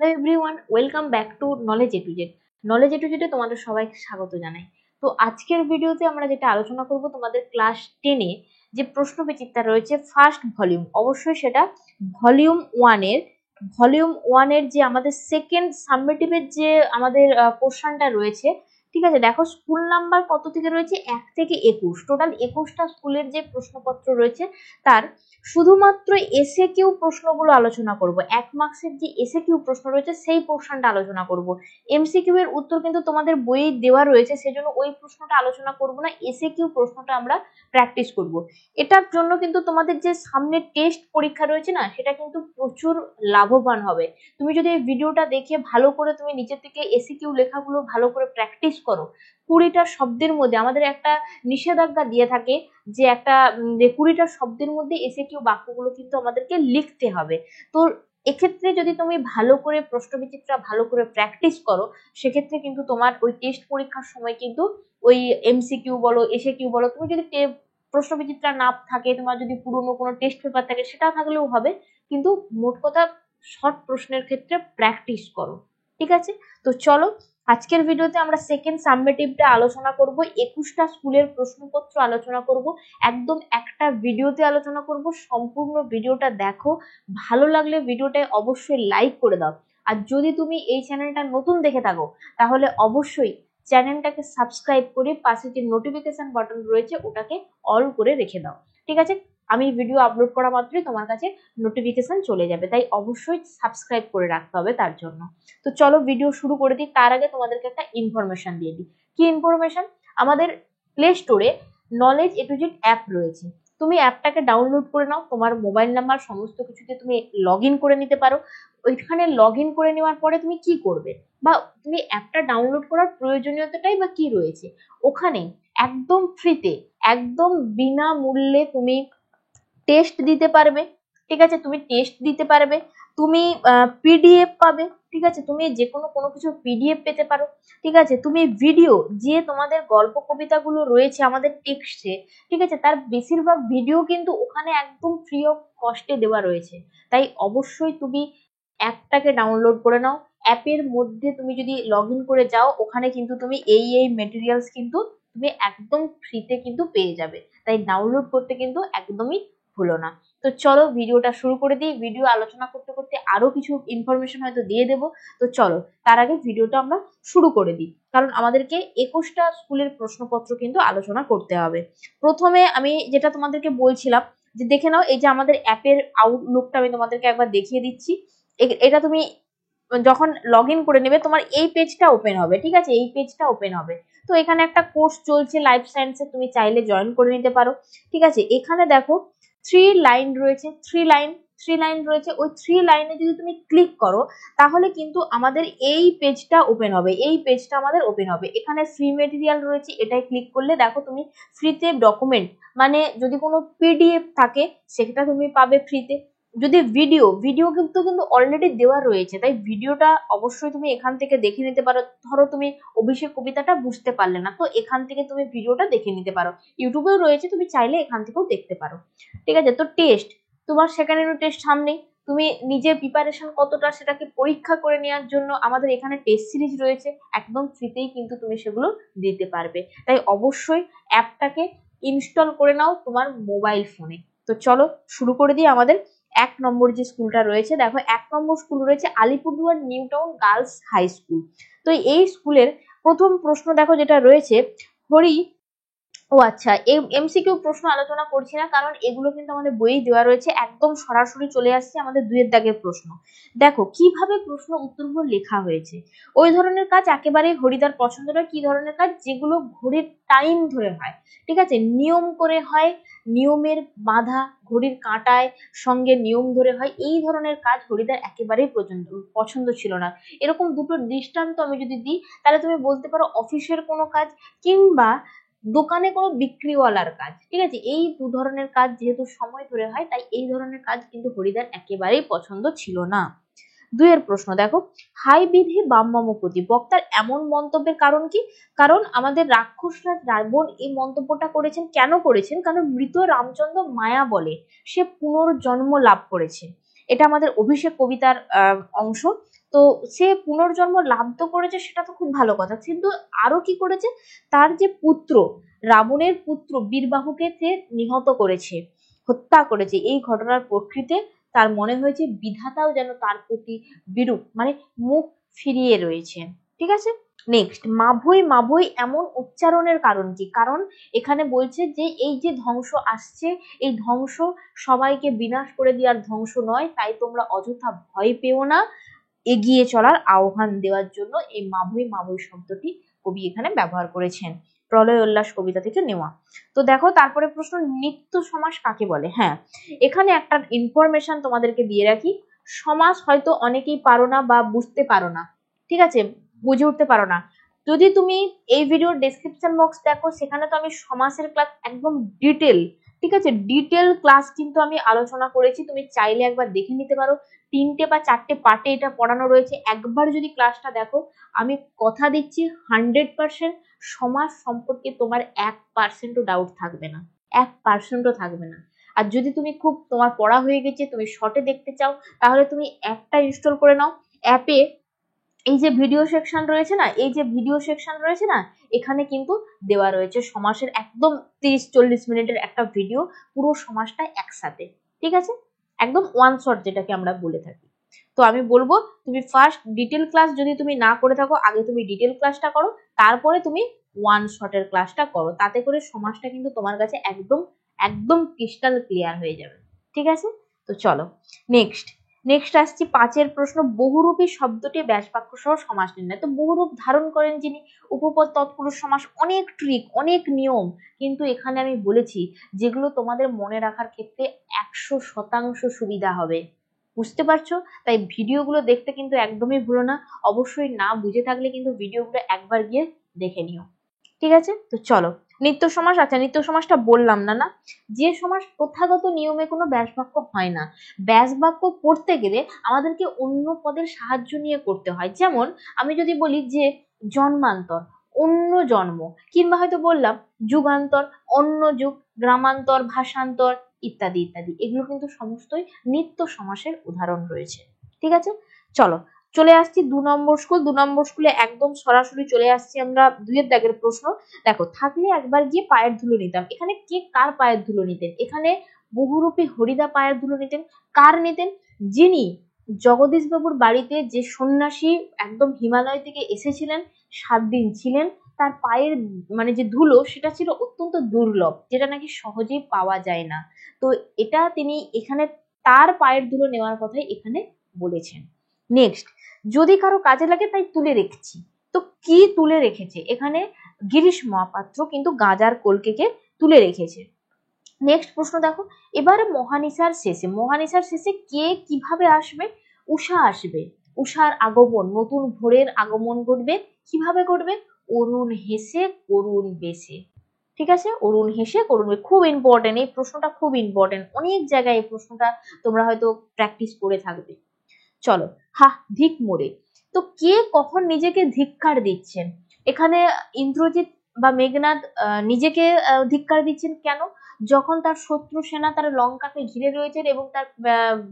Hello everyone, welcome back to knowledge A to Z. Knowledge A to জেডে তোমাদের সবাইকে স্বাগত জানাই। তো আজকের ভিডিওতে আমরা যেটা আলোচনা করব, তোমাদের ক্লাস 10-এ যে প্রশ্নবিচিত্রা রয়েছে ফার্স্ট ভলিউম, অবশ্যই সেটা ভলিউম 1 এর যে আমাদের সেকেন্ড সাবমিটিভের যে আমাদের পোর্শনটা রয়েছে। ঠিক আছে, দেখো স্কুল নাম্বার কত থেকে রয়েছে, 1 থেকে 21, টোটাল 21টা স্কুলের যে প্রশ্নপত্র রয়েছে তার শুধুমাত্র এসএ কিউ প্রশ্নগুলো আলোচনা করব। 1 মার্কসের যে এসএ কিউ প্রশ্ন রয়েছে সেই পোর্শনটা আলোচনা করব। এমসিকিউ এর উত্তর কিন্তু তোমাদের বইয়ে দেওয়া রয়েছে, সেজন্য ওই প্রশ্নটা আলোচনা করব না, এসএ কিউ প্রশ্নটা আমরা প্র্যাকটিস করব। এটার জন্য কিন্তু তোমাদের যে সামনে টেস্ট পরীক্ষা রয়েছে না, সেটা কিন্তু প্রচুর লাভবান হবে। তুমি যদি এই ভিডিওটা দেখে ভালো করে তুমি নিজের থেকে এসএ কিউ লেখাগুলো ভালো করে প্র্যাকটিস করো, 20টা শব্দের মধ্যে আমাদের একটা নিষেধাজ্ঞা দিয়ে থাকে যে একটা 20টা শব্দের মধ্যে এসে কিউ বাক্যগুলো কিন্তু আমাদেরকে লিখতে হবে। তো এক্ষেত্রে যদি তুমি ভালো করে প্রশ্নবিচিত্রা ভালো করে প্র্যাকটিস করো, সেক্ষেত্রে কিন্তু তোমার ওই টেস্ট পরীক্ষার সময় কিন্তু ওই এমসিকিউ বলো এসে কিউ বলো, তুমি যদি প্রশ্নবিচিত্রা না থাকে, তোমার যদি পুরনো কোনো টেস্ট পেপার থাকে সেটা থাকলেও হবে, কিন্তু মোট কথা শর্ট প্রশ্নের ক্ষেত্রে প্র্যাকটিস করো। ঠিক আছে, তো চলো আজকের ভিডিওতে আমরা সেকেন্ড সাবমিটিভটা আলোচনা করব, 21টা স্কুলের প্রশ্নপত্র আলোচনা করব, একদম একটা ভিডিওতে আলোচনা করব। সম্পূর্ণ ভিডিওটা দেখো, ভালো লাগলে ভিডিওটায় অবশ্যই লাইক করে দাও। আর যদি তুমি এই চ্যানেলটা নতুন দেখে থাকো, তাহলে অবশ্যই চ্যানেলটাকে সাবস্ক্রাইব করে পাশে যে নোটিফিকেশন বাটন রয়েছে ওটাকে অল করে রেখে দাও। ঠিক আছে, আমি ভিডিও আপলোড করা মাত্রই তোমার কাছে নোটিফিকেশন চলে যাবে, তাই অবশ্যই সাবস্ক্রাইব করে রাখতে হবে তার জন্য। তো চলো ভিডিও শুরু করে দিই। তার আগে তোমাদেরকে একটা ইনফরমেশন দিয়ে দিই। কি ইনফরমেশন? আমাদের প্লে স্টোরে knowledge A to Z app রয়েছে। তুমি অ্যাপটাকে ডাউনলোড করে নাও, তোমার মোবাইল নাম্বার সমস্ত কিছুতে তুমি লগ ইন করে নিতে পারো। ওইখানে লগ ইন করে নেওয়ার পরে তুমি কি করবে, বা তুমি অ্যাপটা ডাউনলোড করার প্রয়োজনীয়তাটাই বা কি রয়েছে, ওখানে একদম ফ্রিতে, একদম বিনামূল্যে তুমি টেস্ট দিতে পারবে। ঠিক আছে, তুমি টেস্ট দিতে পারবে, তুমি পিডিএফ পাবে। ঠিক আছে, তুমি যে কোনো কিছু পিডিএফ পেতে পারো। ঠিক আছে, তুমি ভিডিও, যে তোমাদের গল্প কবিতাগুলো রয়েছে আমাদের টেক্সটে, ঠিক আছে, তার বেশিরভাগ ভিডিও কিন্তু ওখানে একদম ফ্রি অফ কস্টে দেওয়া রয়েছে। তাই অবশ্যই তুমি অ্যাপটাকে ডাউনলোড করে নাও। অ্যাপের মধ্যে তুমি যদি লগ ইন করে যাও, ওখানে কিন্তু তুমি এই মেটেরিয়ালস কিন্তু তুমি একদম ফ্রিতে কিন্তু পেয়ে যাবে। তাই ডাউনলোড করতে কিন্তু একদমই ভুলো না। তো চলো ভিডিওটা শুরু করে দিই। ভিডিও আলোচনা করতে করতে আরো কিছু ইনফরমেশন হয়তো দিয়ে দেবো। তো চলো তার আগে ভিডিওটা আমরা শুরু করে দিই, কারণ আমাদেরকে 21টা স্কুলের প্রশ্নপত্র কিন্তু আলোচনা করতে হবে। প্রথমে আমি যেটা তোমাদেরকে বলছিলাম যে দেখে নাও, এই যে আমাদের অ্যাপের আউটলুকটা আমি তোমাদেরকে একবার দেখিয়ে দিচ্ছি। এটা তুমি যখন লগ ইন করে নেবে, তোমার এই পেজটা ওপেন হবে। ঠিক আছে, এই পেজটা ওপেন হবে। তো এখানে একটা কোর্স চলছে লাইফ সায়েন্সে, তুমি চাইলে জয়েন করে নিতে পারো। ঠিক আছে, এখানে দেখো থ্রি লাইন রয়েছে, থ্রি লাইন রয়েছে। ওই থ্রি লাইনে যদি তুমি ক্লিক করো, তাহলে কিন্তু আমাদের এই পেজটা ওপেন হবে। এই পেজটা আমাদের ওপেন হবে। এখানে ফ্রি মেটেরিয়াল রয়েছে, এটাই ক্লিক করলে দেখো তুমি ফ্রিতে ডকুমেন্ট, মানে যদি কোনো পিডিএফ থাকে সেটা তুমি পাবে ফ্রিতে। যদি ভিডিও কিন্তু অলরেডি দেওয়া রয়েছে, তাই ভিডিওটা অবশ্যই তুমি এখান থেকে দেখে নিতে পারো। ধরো তুমি অভিষেক কবিতাটা বুঝতে পারলে না, তো এখান থেকে তুমি ভিডিওটা দেখে নিতে পারো। ইউটিউবেও রয়েছে, তুমি চাইলে এখান থেকেও দেখতে পারো। ঠিক আছে, তো টেস্ট, তোমার সেকেন্ড ইউনিট টেস্ট সামনেই, তুমি নিজের প্রিপারেশন কতটা সেটাকে পরীক্ষা করে নেওয়ার জন্য আমাদের এখানে টেস্ট সিরিজ রয়েছে, একদম ফ্রিতেই কিন্তু তুমি সেগুলো দিতে পারবে। তাই অবশ্যই অ্যাপটাকে ইনস্টল করে নাও তোমার মোবাইল ফোনে। তো চলো শুরু করে দিই। আমাদের 1 নম্বর যে স্কুলটা রয়েছে, দেখো 1 নম্বর স্কুল রয়েছে Alipurduar new town girls high school. তো এই স্কুলের প্রথম প্রশ্ন দেখো যেটা রয়েছে, হরি, ও আচ্ছা, এমসিকিউ প্রশ্ন আলোচনা করছি না, কারণ এগুলো কিন্তু আমাদের বইয়ে দেওয়া রয়েছে। একদম সরাসরি চলে আসছে আমাদের 2 দাগের প্রশ্ন। দেখো কিভাবে প্রশ্ন উত্তরগুলো লেখা হয়েছে। ওই ধরনের কাজ একেবারে হরিদার পছন্দ নয়। কি ধরনের কাজ? যেগুলো ঘড়ির টাইম ধরে হয়, ঠিক আছে, নিয়ম করে হয়, নিয়মের বাঁধা, ঘড়ির কাঁটায় সঙ্গে নিয়ম ধরে হয়, এই ধরনের কাজ হরিদার একেবারেই পছন্দ ছিল না। এরকম দুটো দৃষ্টান্ত আমি যদি দিই, তাহলে তুমি বলতে পারো অফিসের কোনো কাজ, কিংবা দোকানে কোনো বিক্রিওয়ালার কাজ। ঠিক আছে, এই 2 ধরনের কাজ যেহেতু সময় ধরে হয়, তাই এই ধরনের কাজ কিন্তু হরিদার একেবারেই পছন্দ ছিল না। 2 প্রশ্ন দেখো, হাই বিধি বাম মমপতি, বক্তার এমন মন্তব্যের কারণ কি? কারণ আমাদের রাক্ষসরাজ রাবণ এই মন্তব্যটা করেছেন। কেন করেছেন? কারণ মৃত রামচন্দ্র মায়া বলে সে পুনর্জন্ম লাভ করেছে। এটা আমাদের অভিষেক কবিতার অংশ। তো সে পুনর্জন্ম লাভ তো করেছে, সেটা তো খুব ভালো কথা, কিন্তু আরো কি করেছে, তার যে পুত্র, রাবণের পুত্র বীরবাহুকে সে নিহত করেছে, হত্যা করেছে। এই ঘটনার প্রেক্ষিতে তার মনে হয়েছে বিধাতাও যেন তার প্রতি বিরূপ, মানে মুখ ফিরিয়ে রয়েছে। ঠিক আছে, নেক্সট, মাভৈ মাভৈ এমন উচ্চারণের কারণ কি? কারণ এখানে বলছে যে এই যে ধ্বংস আসছে, এই ধ্বংস সবাইকে বিনাশ করে দেওয়ার ধ্বংস নয়, তাই তোমরা অযথা ভয় পেও না, এগিয়ে চলার আহ্বান দেওয়ার জন্য এই মাভৈ মাভৈ শব্দটি কবি এখানে ব্যবহার করেছেন, প্রলয় উল্লাস কবিতা থেকে নেওয়া। তো দেখো তারপরে প্রশ্ন, নিত্য সমাস কাকে বলে? হ্যাঁ, এখানে একটা ইনফরমেশন তোমাদেরকে দিয়ে রাখি, সমাস হয়তো অনেকেই পারো না বা বুঝতে পারো না, ঠিক আছে, বুঝে উঠতে পারো না। যদি তুমি এই ভিডিওর ডেসক্রিপশন বক্স দেখো, সেখানে তো আমি সমাসের ক্লাস একদম ডিটেল, ঠিক আছে, ডিটেল ক্লাস কিন্তু আমি আলোচনা করেছি, তুমি চাইলে একবার দেখে নিতে পারো। 3টে বা 4টে পার্টে এটা পড়ানো রয়েছে, একবার যদি ক্লাসটা দেখো, আমি কথা দিচ্ছি 100% সমাজ সম্পর্কে তোমার 1%ও ডাউট থাকবে না, 1%ও থাকবে না। আর যদি তুমি খুব তোমার পড়া হয়ে গেছে, তুমি শর্টে দেখতে চাও, তাহলে তুমি অ্যাপটা ইনস্টল করে নাও। অ্যাপে এই যে ভিডিও সেকশন রয়েছে না, এই যে ভিডিও সেকশন রয়েছে না, এখানে কিন্তু দেওয়া রয়েছে সমাসের একদম 30-40 মিনিটের একটা ভিডিও, পুরো সমাসটা একসাথে, ঠিক আছে, একদম ওয়ান শট যেটাকে আমরা বলে থাকি। তো আমি বলবো তুমি ফার্স্ট ডিটেল ক্লাস যদি তুমি না করে থাকো, আগে তুমি ডিটেল ক্লাসটা করো, তারপরে তুমি ওয়ান শটের ক্লাসটা করো, তাতে করে সমাসটা কিন্তু তোমার কাছে একদম একদম ক্রিস্টাল ক্লিয়ার হয়ে যাবে। ঠিক আছে, তো চলো নেক্সট আসছি 5এর প্রশ্ন, বহুরূপী শব্দটি ব্যাসবাক্য সহ সমাস নির্ণয়। তো বহুরূপ ধারণ করেন যিনি, উপপদ তৎপুরুষ সমাস, অনেক ট্রিক, অনেক নিয়ম কিন্তু এখানে আমি বলেছি, যেগুলো তোমাদের মনে রাখার ক্ষেত্রে 100% সুবিধা হবে। বুঝতে পারছো? তাই ভিডিওগুলো দেখতে কিন্তু একদমই ভুলো না, অবশ্যই না বুঝে থাকলে কিন্তু ভিডিওগুলো একবার গিয়ে দেখে নিও। ঠিক আছে, তো চলো নিত্য সমাস। আচ্ছা, নিত্য সমাসটা বললাম না, যে সমাস প্রথাগত নিয়মে কোনো ব্যাসবাক্য হয় না, ব্যাসবাক্য করতে গেলে আমাদেরকে অন্য পদের সাহায্য নিয়ে করতে হয়। যেমন আমি যদি বলি যে জন্মান্তর, অন্য জন্ম, কিংবা হয়তো বললাম যুগান্তর, অন্য যুগ, গ্রামান্তর, ভাষান্তর ইত্যাদি ইত্যাদি, এগুলো কিন্তু সমস্তই নিত্য সমাসের উদাহরণ রয়েছে। ঠিক আছে, চলো চলে আসছি 2 নম্বর স্কুল। 2 নম্বর স্কুলে একদম সরাসরি চলে আসছি আমরা 2-এর দাগের প্রশ্ন। দেখো, থাকলে একবার গিয়ে পায়ের ধুলো নিতাম, এখানে কে কার পায়ের ধুলো নিতেন? এখানে বহুরূপী হরিদা পায়ের ধুলো নিতেন। কার নিতেন? যিনি জগদীশ বাবুর বাড়িতে যে সন্ন্যাসী একদম হিমালয় থেকে এসেছিলেন, 7 দিন ছিলেন, তার পায়ের মানে যে ধুলো, সেটা ছিল অত্যন্ত দুর্লভ, যেটা নাকি সহজেই পাওয়া যায় না। তো এটা তিনি এখানে তার পায়ের ধুলো নেওয়ার কথাই এখানে বলেছেন। নেক্সট, যদি কারো কাজে লাগে তাই তুলে রেখেছি। তো কি তুলে রেখেছে? এখানে গিরিশ মহাপাত্র কিন্তু গাঁজার কলকেকে তুলে রেখেছে। নেক্সট প্রশ্ন দেখো, এবারে মহানিশার শেষে কে কিভাবে আসবে? উষা আসবে, উষার আগমন, নতুন ভোরের আগমন ঘটবে। কিভাবে ঘটবে? অরুণ হেসে করুণ বেশে। ঠিক আছে, অরুণ হেসে করুণ বেশে, খুব ইম্পর্টেন্ট এই প্রশ্নটা, খুব ইম্পর্টেন্ট, অনেক জায়গায় এই প্রশ্নটা তোমরা হয়তো প্র্যাকটিস করে থাকবে। চলো, ধিক মোড়ে। তো কে কখন নিজেকে ধিক্কার দিচ্ছেন? এখানে ইন্দ্রজিৎ বা মেঘনাদ নিজেকে ধিক্কার দিচ্ছেন কেন? যখন তার শত্রু সেনা তার লঙ্কাকে ঘিরে রয়েছে এবং তার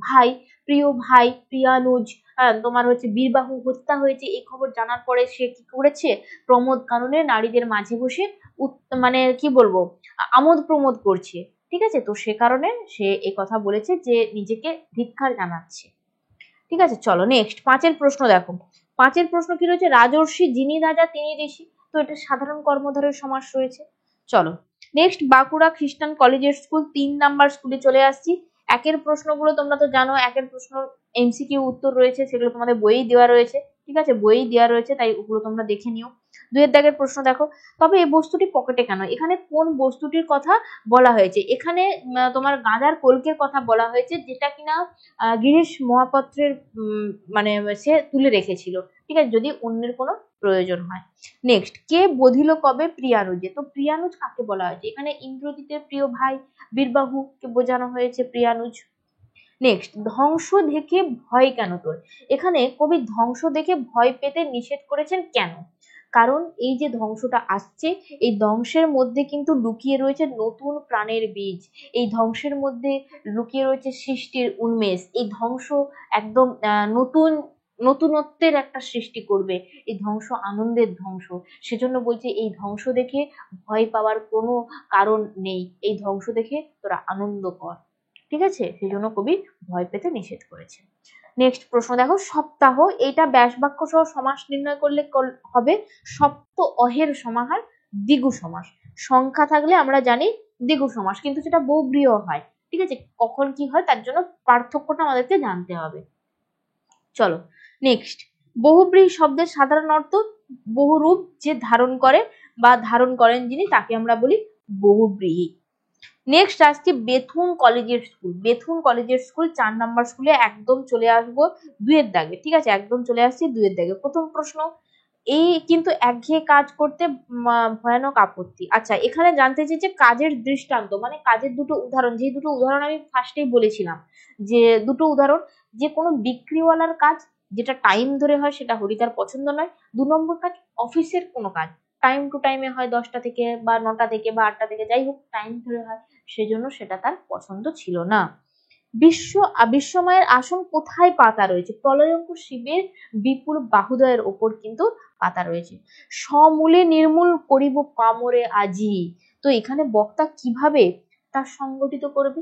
ভাই, প্রিয় ভাই প্রিয়ানুজ, তোমার হচ্ছে বীরবাহু হত্যা হয়েছে, এই খবর জানার পরে সে কি করেছে? প্রমোদ কাননে নারীদের মাঝে বসে মানে কি বলবো, আমোদ প্রমোদ করছে। ঠিক আছে, তো সে কারণে সে এই কথা বলেছে যে নিজেকে ধিক্কার জানাচ্ছে। ঠিক আছে, চলো নেক্সট 5-এর প্রশ্ন দেখো। 5-এর প্রশ্ন কি রয়েছে? রাজর্ষি যিনি রাজা তিনি ঋষি। তো এটা সাধারণ কর্মধারের সমাস রয়েছে। চলো নেক্সট, বাঁকুড়া খ্রিস্টান কলেজের স্কুল, 3 নাম্বার স্কুলে চলে আসছি। 1-এর প্রশ্নগুলো তোমরা তো জানো, 1-এর প্রশ্ন এমসিকিউ উত্তর রয়েছে, সেগুলো তোমাদের বইয়ে দেওয়া রয়েছে। ঠিক আছে, বইয়ে দেওয়া রয়েছে, তাই ওগুলো তোমরা দেখে নিও। 2-এর দাগের প্রশ্ন দেখো, তবে এই বস্তুটি পকেটে কেন? এখানে কোন বস্তুটির কথা বলা হয়েছে? এখানে তোমার গাঁজার কলকের কথা বলা হয়েছে, যেটা কিনা গিরিশ মহাপাত্রের মানে সে তুলে রেখেছিল। ঠিক আছে, যদি অন্যের কোনো প্রয়োজন হয়। নেক্সট, কে বধিল কবে? প্রিয়ানুজে। তো প্রিয়ানুজ কাকে বলা হয়েছে? এখানে ইন্দ্রজিতের প্রিয় ভাই বীরবাহুকে বোঝানো হয়েছে প্রিয়ানুজ। নেক্সট, ধ্বংস দেখে ভয় কেন তোর? এখানে কবি ধ্বংস দেখে ভয় পেতে নিষেধ করেছেন কেন? কারণ এই যে ধ্বংসটা আসছে, এই ধ্বংসের মধ্যে কিন্তু লুকিয়ে রয়েছে নতুন প্রাণের বীজ, এই ধ্বংসের মধ্যে লুকিয়ে রয়েছে সৃষ্টির উন্মেষ, এই ধ্বংস একদম নতুন নতুনত্বের একটা সৃষ্টি করবে, এই ধ্বংস আনন্দের ধ্বংস। সেজন্য বলছে এই ধ্বংস দেখে ভয় পাওয়ার কোনো কারণ নেই, এই ধ্বংস দেখে তোরা আনন্দ কর। ঠিক আছে, সেই জন্য কবি ভয় পেতে নিষেধ করেছে। নেক্সট প্রশ্ন দেখো, সপ্তাহ, এটা ব্যাস বাক্য সহ সমাস নির্ণয় করলে হবে সপ্ত অহের সমাহার দ্বিগু সমাস। সংখ্যা থাকলে আমরা জানি দ্বিগু সমাস, কিন্তু সেটা বহুব্রীহ হয়। ঠিক আছে, কখন কি হয় তার জন্য পার্থক্যটা আমাদেরকে জানতে হবে। চলো নেক্সট, বহুব্রীহি শব্দের সাধারণ অর্থ বহুরূপ যে ধারণ করে বা ধারণ করেন যিনি, তাকে আমরা বলি বহুব্রীহি। নেক্সট আসছে বেথুন কলেজের স্কুল। বেথুন কলেজের স্কুল 4 নাম্বার স্কুলে একদম চলে আসবো 2 এর দাগে। ঠিক আছে, একদম চলে আসছি 2 এর দাগে। প্রথম প্রশ্ন, এই কিন্তু একঘেয়ে কাজ করতে ভয়ানক আপত্তি। আচ্ছা, এখানে জানতে চেয়েছে কাজের দৃষ্টান্ত, মানে কাজের দুটো উদাহরণ। যে দুটো উদাহরণ আমি ফার্স্টেই বলেছিলাম, যে দুটো উদাহরণ, যে কোনো বিক্রিওয়ালার কাজ যেটা টাইম ধরে হয় সেটা হরিতার পছন্দ নয়। 2 নম্বর কাজ অফিসের কোনো কাজ টাইম টু টাইমে হয়, 10টা থেকে বা 9টা থেকে বা 8টা থেকে, যাই হোক টাইম ধরে হয়, সেজন্য সেটা তার পছন্দ ছিল না। বিশ্বময়ের আসন কোথায় পাতা রয়েছে? প্রলয়ঙ্কর শিবের বিপুল বাহুদয়ের ওপর কিন্তু পাতা রয়েছে। সমূলে নির্মূল করিব পামরে আজি। তো এখানে বক্তা কিভাবে তা সংগঠিত করবে?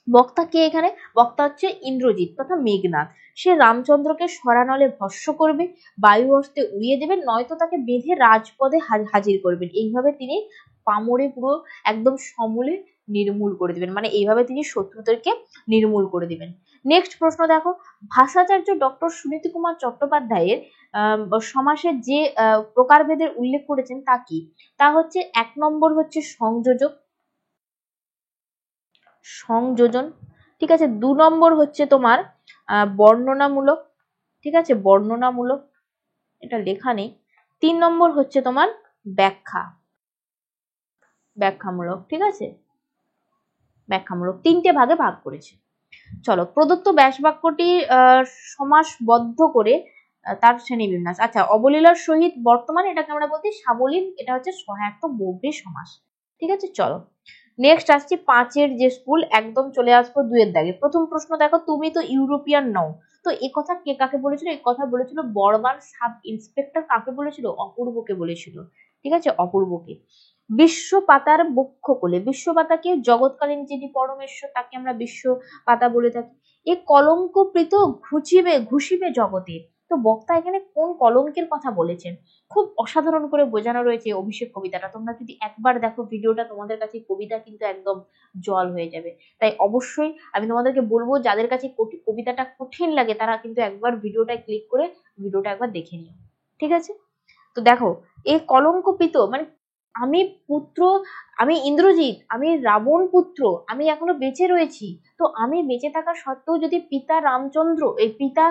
বক্তা কে এখানে? বক্তা হচ্ছে ইন্দ্রজিৎ তথা মেঘনাদ। সে রামচন্দ্রকে সরানলে ভস্ম করবে, বায়ু হস্তে উড়িয়ে দেবেন, নয়তো তাকে বেঁধে রাজপদে হাজির করবেন। এইভাবে তিনি পামরে পুরো একদম সমূলে নির্মূল করে দিবেন, মানে এইভাবে তিনি শত্রুদেরকে নির্মূল করে দিবেন। নেক্সট প্রশ্ন দেখো, ভাষাচার্য ডক্টর সুনীতি কুমার চট্টোপাধ্যায়ের সমাসের যে প্রকারভেদের উল্লেখ করেছেন তা কি? তা হচ্ছে 1 নম্বর হচ্ছে সংযোজক, সংযোজন। ঠিক আছে, 2 নম্বর হচ্ছে তোমার বর্ণনামূলক। ঠিক আছে, বর্ণনামূলক, এটা লেখা নেই। 3 নম্বর হচ্ছে তোমার ব্যাখ্যা, ব্যাখ্যামূলক। ঠিক আছে, ব্যাখ্যামূলক, 3টে ভাগে ভাগ করেছে। চলো, প্রদত্ত ব্যাস বাক্যটি সমাসবদ্ধ করে তার শ্রেণীবিন্যাস। আচ্ছা, অবলীলার সহিত বর্তমানে এটাকে আমরা বলছি সাবলীল, এটা হচ্ছে সহায়ক বহুব্রীহি সমাস। ঠিক আছে, চলো নেক্সট আসছি 5 যে স্কুল, একদম চলে আসবো 2 এর দাগে। প্রথম প্রশ্ন দেখো, তুমি তো ইউরোপিয়ান নও। তো এই কথা কে কাকে বলেছিল? এই কথা বলেছিল বর্মান সাব ইন্সপেক্টর। কাকে বলেছিল? অপূর্বকে বলেছিল। ঠিক আছে, অপূর্বকে। বিশ্ব পাতার বক্ষ কোলে, বিশ্ব পাতাকে জগৎকালীন যিনি পরমেশ্বর তাকে আমরা বিশ্ব পাতা বলে থাকি। এ কলঙ্কপ্রীত ঘুষিবে জগতে। তো বক্তা এখানে কোন কলঙ্কের কথা বলেছেন? খুব অসাধারণ করে বোঝানো রয়েছে অভিষেক কবিতাটা। তোমরা যদি একবার দেখো ভিডিওটা, তোমাদের কাছে কবিতা কিন্তু একদম জল হয়ে যাবে। তাই অবশ্যই আমি তোমাদেরকে বলবো, যাদের কাছে কবিতাটা কঠিন লাগে তারা কিন্তু একবার ভিডিওটা ক্লিক করে ভিডিওটা একবার দেখে নিও। ঠিক আছে, তো দেখো, এই কলঙ্কপ্রীত মানে আমি পুত্র, আমি ইন্দ্রজিৎ, আমি রাবণ পুত্র, আমি এখনো বেঁচে রয়েছি। তো আমি বেঁচে থাকা সত্ত্বেও যদি পিতা রামচন্দ্র, এই পিতা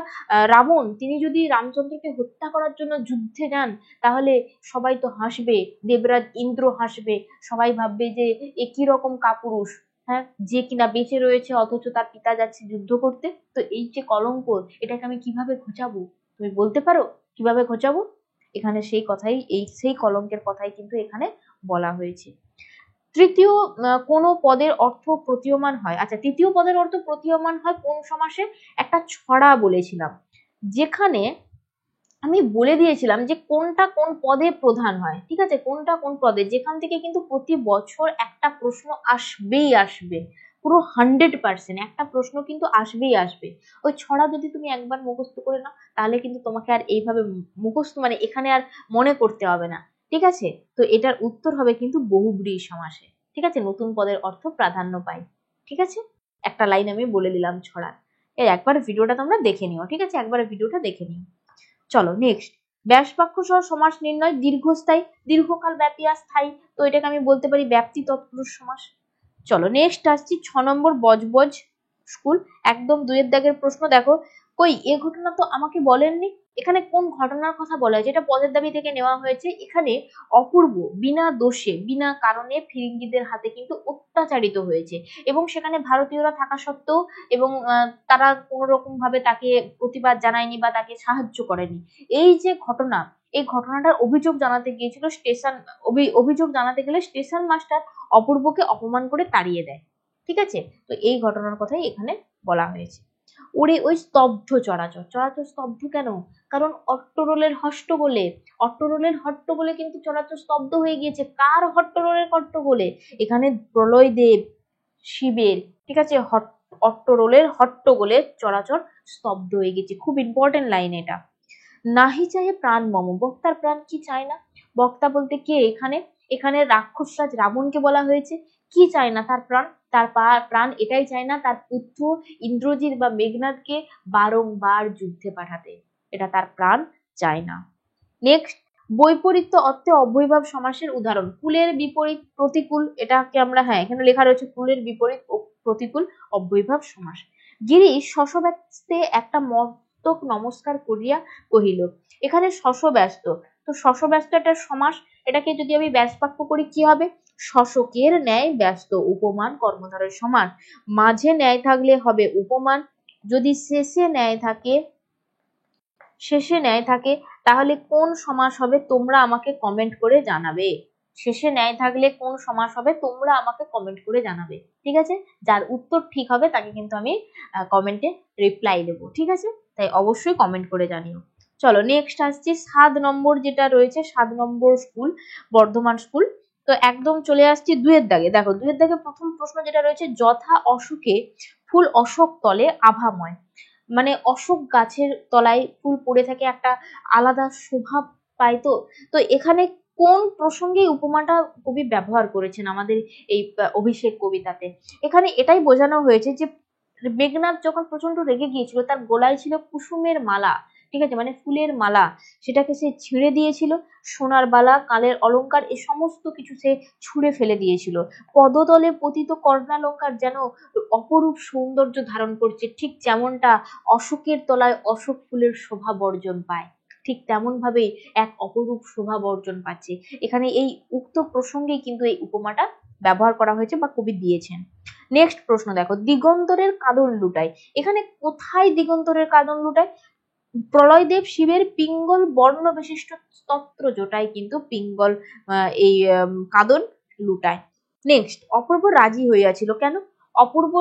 রাবণ, তিনি যদি রামচন্দ্রকে হত্যা করার জন্য যুদ্ধে যান, তাহলে সবাই তো হাসবে, দেবরাজ ইন্দ্র হাসবে, সবাই ভাববে যে এ কি রকম কাপুরুষ, হ্যাঁ, যে কিনা বেঁচে রয়েছে অথচ তার পিতা যাচ্ছে যুদ্ধ করতে। তো এই যে কলঙ্ক, এটাকে আমি কিভাবে ঘোচাবো? তুমি বলতে পারো কিভাবে ঘোচাবো? এখানে সেই কথাই, সেই কলঙ্কের কথাই কিন্তু এখানে বলা হয়েছে। তৃতীয় কোন পদের অর্থ প্রতীয়মান হয়? আচ্ছা, তৃতীয় পদের অর্থ প্রতীয়মান হয় কোন সমাসে? একটা ছড়া বলেছিলাম, যেখানে আমি বলে দিয়েছিলাম যে কোনটা কোন পদে প্রধান হয়। ঠিক আছে, কোনটা কোন পদে, যেখান থেকে কিন্তু প্রতি বছর একটা প্রশ্ন আসবেই আসবে, পুরো 100% একটা প্রশ্ন কিন্তু আসবেই আসবে। ওই ছড়া যদি তুমি একবার মুখস্থ করে নাও, তাহলে কিন্তু তোমাকে আর এইভাবে মুখস্থ মানে এখানে আর মনে করতে হবে না। ঠিক আছে, তো এটার উত্তর হবে কিন্তু বহুব্রীহি সমাসে। ঠিক আছে, নতুন পদের অর্থ প্রাধান্য পায়। ঠিক আছে, একটা লাইন আমি বলে দিলাম ছড়া। এই একবার ভিডিওটা তোমরা দেখে নিও। ঠিক আছে, একবার ভিডিওটা দেখে নিও। চলো নেক্সট, ব্যাস বাক্য সহ সমাস নির্ণয়। দীর্ঘস্থায়ী, দীর্ঘকাল ব্যাপী আর স্থায়ী, তো এটাকে আমি বলতে পারি ব্যাপ্তি তৎপুরুষ সমাস। চলো নেক্সট আসছি 6 নম্বর বজবজ স্কুল, একদম 2 এর দাগের প্রশ্ন। দেখো, কই এ ঘটনা তো আমাকে বলেননি। এখানে কোন ঘটনার কথা বলা হয়েছে? এটা পদের দাবি থেকে নেওয়া হয়েছে। এখানে অপূর্ব বিনা দোষে বিনা কারণে ফিরিঙ্গিদের হাতে কিন্তু অত্যাচারিত হয়েছে, এবং সেখানে ভারতীয়রা থাকা সত্ত্বেও, এবং তারা কোনো রকম ভাবে তাকে প্রতিবাদ জানায়নি বা তাকে সাহায্য করেনি। এই যে ঘটনা, এই ঘটনাটার অভিযোগ জানাতে গিয়েছিল স্টেশন, অভিযোগ জানাতে গেলে স্টেশন মাস্টার অপূর্বকে অপমান করে তাড়িয়ে দেয়। ঠিক আছে, তো এই ঘটনার কথাই এখানে বলা হয়েছে। ওরে ওই স্তব্ধ চরাচর, চরাচর স্তব্ধ কেন? কারণ অট্টরোলের হট্টগোলে, অট্টরোলের হট্টগোলে কিন্তু চরাচর স্তব্ধ হয়ে গিয়েছে। কার হট্টরোলের হট্টগোলে? এখানে প্রলয় দেব শিবের, ঠিক আছে, অট্টরোলের হট্টগোলে চরাচর স্তব্ধ হয়ে গেছে। খুব ইম্পর্টেন্ট লাইন এটা। নাহি চাহে প্রাণ মম, বক্তার প্রাণ কি চায় না? বক্তা বলতে কে এখানে? এখানে রাক্ষসরাজ রাবণকে বলা হয়েছে। কি চায় না তার প্রাণ? তার প্রাণ এটাই চায় না তার পুত্র ইন্দ্রজিৎ বা মেঘনাদকে বারংবার যুদ্ধে পাঠাতে, এটা তার প্রাণ চায় না। নেক্সট, বৈপরীত্য অর্থে অব্যয়ভাব সমাসের উদাহরণ। কুলের বিপরীত প্রতিকূল, এটাকে আমরা, হ্যাঁ এখানে লেখা রয়েছে কুলের বিপরীত প্রতিকূল অব্যয়ভাব সমাস। গিরিশ শশব্যস্তে একটা মস্তক নমস্কার করিয়া কহিল। এখানে শশব্যস্ত, তো শশব্যস্ত একটা সমাস, এটাকে যদি আমি ব্যাস বাক্য করি কি হবে? শশকের ন্যায় ব্যস্ত, উপমান কর্মধারয় সমান। মাঝে ন্যায় থাকলে হবে উপমান, যদি শেষে ন্যায় থাকে তাহলে কোন সমাস হবে তোমরা আমাকে কমেন্ট করে জানাবে। শেষে ন্যায় থাকলে কোন সমাস হবে তোমরা আমাকে কমেন্ট করে জানাবে, ঠিক আছে? যার উত্তর ঠিক হবে তাকে কিন্তু আমি কমেন্টে রিপ্লাই দেবো, ঠিক আছে? তাই অবশ্যই কমেন্ট করে জানিও। চলো নেক্সট আসছি 7 নম্বর যেটা রয়েছে, 7 নম্বর স্কুল, বর্ধমান স্কুল। তো একদম চলে আসছি 2 এর দাগে। দেখো 2 এর দাগে প্রথম প্রশ্ন যেটা রয়েছে, যথা অশোকে ফুল অশোক তলে আভাময়, মানে অশোক গাছের তলায় ফুল পড়ে থাকে, একটা আলাদা শোভা পায়। তো তো এখানে কোন প্রসঙ্গে উপমাটা কবি ব্যবহার করেছেন আমাদের এই অভিষেক কবিতাতে? এখানে এটাই বোঝানো হয়েছে যে মেঘনাদ যখন প্রচন্ড রেগে গিয়েছিল, তার গলায় ছিল কুসুমের মালা, ঠিক আছে, মানে ফুলের মালা, সেটাকে সে ছিঁড়ে দিয়েছিল। সোনার বালা, কালের অলংকার, এ সমস্ত কিছু সে ছুঁড়ে ফেলে দিয়েছিল। পদতলে পতিত কর্ণালঙ্কার যেন অপরূপ সৌন্দর্য ধারণ করছে, ঠিক যেমনটা অশোকের তলায় অশোক ফুলের শোভা বর্জন পায়, ঠিক তেমন ভাবেই এক অপরূপ শোভা বর্জন পাচ্ছে। এখানে এই উক্ত প্রসঙ্গেই কিন্তু এই উপমাটা ব্যবহার করা হয়েছে বা কবি দিয়েছেন। নেক্সট প্রশ্ন দেখো, দিগন্তরের কাঁদন লুটায়, এখানে কোথায় দিগন্তরের কাঁদন লুটায়? প্রলয়দেব শিবের পিঙ্গল বর্ণ বিশিষ্ট স্তত্র জোটায় কিন্তু পিঙ্গল এই কাঁদন লুটায়। নেক্সট, অপূর্ব রাজি হইয়াছিল কেন? অপূর্ব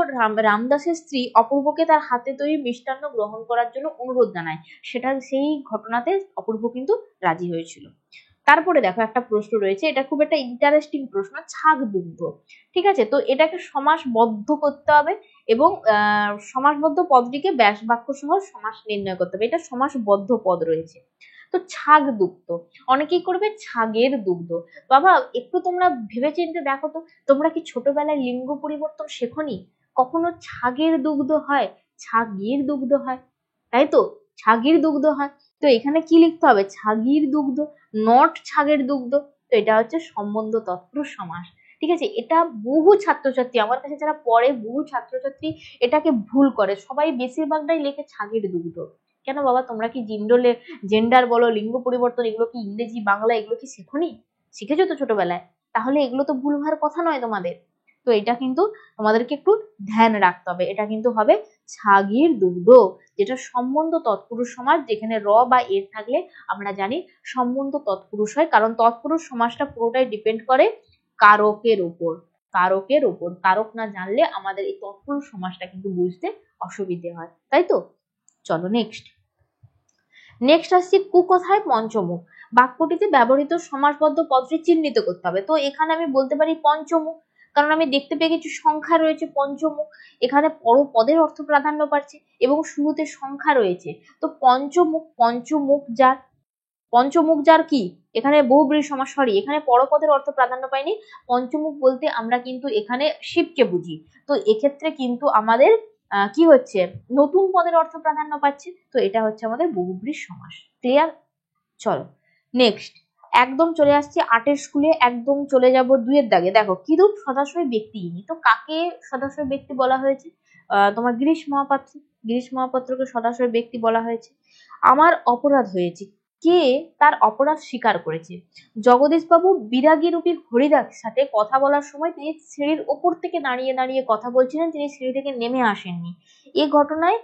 রামদাসের স্ত্রী অপূর্বকে তার হাতে তৈরি মিষ্টান্ন গ্রহণ করার জন্য অনুরোধ জানায়, সেটা সেই ঘটনাতে অপূর্ব কিন্তু রাজি হয়েছিল। তারপরে দেখো একটা প্রশ্ন রয়েছে, এটা খুব একটা ইন্টারেস্টিং প্রশ্ন, ছাগ দুগ্ধ, ঠিক আছে? তো এটাকে সমাসবদ্ধ করতে হবে এবং সমাসবদ্ধ পদটিকে ব্যাস বাক্য সহ সমাস নির্ণয় করতে হবে, এটা সমাসবদ্ধ পদ রয়েছে। তো ছাগ দুগ্ধ, অনেকেই করবে ছাগের দুগ্ধ। বাবা একটু তোমরা ভেবেচিন্তে দেখো তো, তোমরা কি ছোটবেলায় লিঙ্গ পরিবর্তন শেখনি? কখনো ছাগের দুগ্ধ হয়, ছাগির দুগ্ধ হয়, তাই তো? ছাগির দুগ্ধ হয়। তো এখানে কি লিখতে হবে? ছাগির দুগ্ধ, নট ছাগের দুগ্ধ। তো এটা হচ্ছে সম্বন্ধ তৎপুরুষ সমাস, ঠিক আছে? এটা বহু ছাত্রছাত্রী আমার কাছে যারা পড়ে, বহু ছাত্রছাত্রী এটাকে ভুল করে, সবাই বেশিরভাগটাই লেখে ছাগের দুগ্ধ। কেন বাবা, তোমরা কি জেন্ডার বলো, লিঙ্গ পরিবর্তন, এগুলো কি ইংরেজি বাংলা এগুলো কি শেখনি? শিখেছো তো ছোটবেলায়, তাহলে এগুলো তো ভুল হওয়ার কথা নয় তোমাদের। তো এটা কিন্তু তোমাদেরকে একটু ধ্যান রাখতে হবে, এটা কিন্তু হবে ছাগির দুগ্ধ, যেটা সম্বন্ধ তৎপুরুষ সমাস, যেখানে র বা এর থাকলে আমরা জানি সম্বন্ধ তৎপুরুষ হয়, কারণ তৎপুরুষ সমাসটা পুরোটাই ডিপেন্ড করে কারকের উপর, কারকের উপর। কারক না জানলে আমাদের এই তৎপুরুষ সমাসটা কিন্তু বুঝতে অসুবিধে হয়, তাই তো? চলো নেক্সট আসছি কুকথায় পঞ্চমুখ, বাক্যটিতে ব্যবহৃত সমাসবদ্ধ পদটি চিহ্নিত করতে হবে। তো এখানে আমি বলতে পারি পঞ্চমুখ, কারণ আমি দেখতে পেয়ে গেছি সংখ্যা রয়েছে পঞ্চমুখ, এখানে পদের অর্থ প্রাধান্য পাচ্ছে এবং শুরুতে সংখ্যা রয়েছে। তো পঞ্চমুখ, পঞ্চমুখ যার কি এখানে বহুব্রীহি সমাস, সরি এখানে পরপদের অর্থ প্রাধান্য পায়নি। পঞ্চমুখ বলতে আমরা কিন্তু এখানে শিবকে বুঝি। তো এক্ষেত্রে কিন্তু আমাদের কি হচ্ছে, নতুন পদের অর্থ প্রাধান্য পাচ্ছে। তো এটা হচ্ছে আমাদের বহুব্রীহি সমাস। ক্লিয়ার? চলো নেক্সট, একদম চলে আসছি 8 স্কুলে, একদম চলে যাব 2 এর দাগে। দেখো কিরূপ সদাশয় ব্যক্তি ইনি, তো কাকে সদাশয় ব্যক্তি বলা হয়েছে? তোমার গিরিশ মহাপাত্র, গিরিশ মহাপাত্রকে সদাশয় ব্যক্তি বলা হয়েছে। আমার অপরাধ হয়েছে, কে তার অপরাধ স্বীকার করেছে? জগদীশ বাবু বিরাগী রূপী হরিদার সাথে কথা বলার সময় তিনি সিঁড়ির ওপর থেকে দাঁড়িয়ে দাঁড়িয়ে কথা বলছিলেন, তিনি সিঁড়ি থেকে নেমে আসেননি। এই ঘটনায়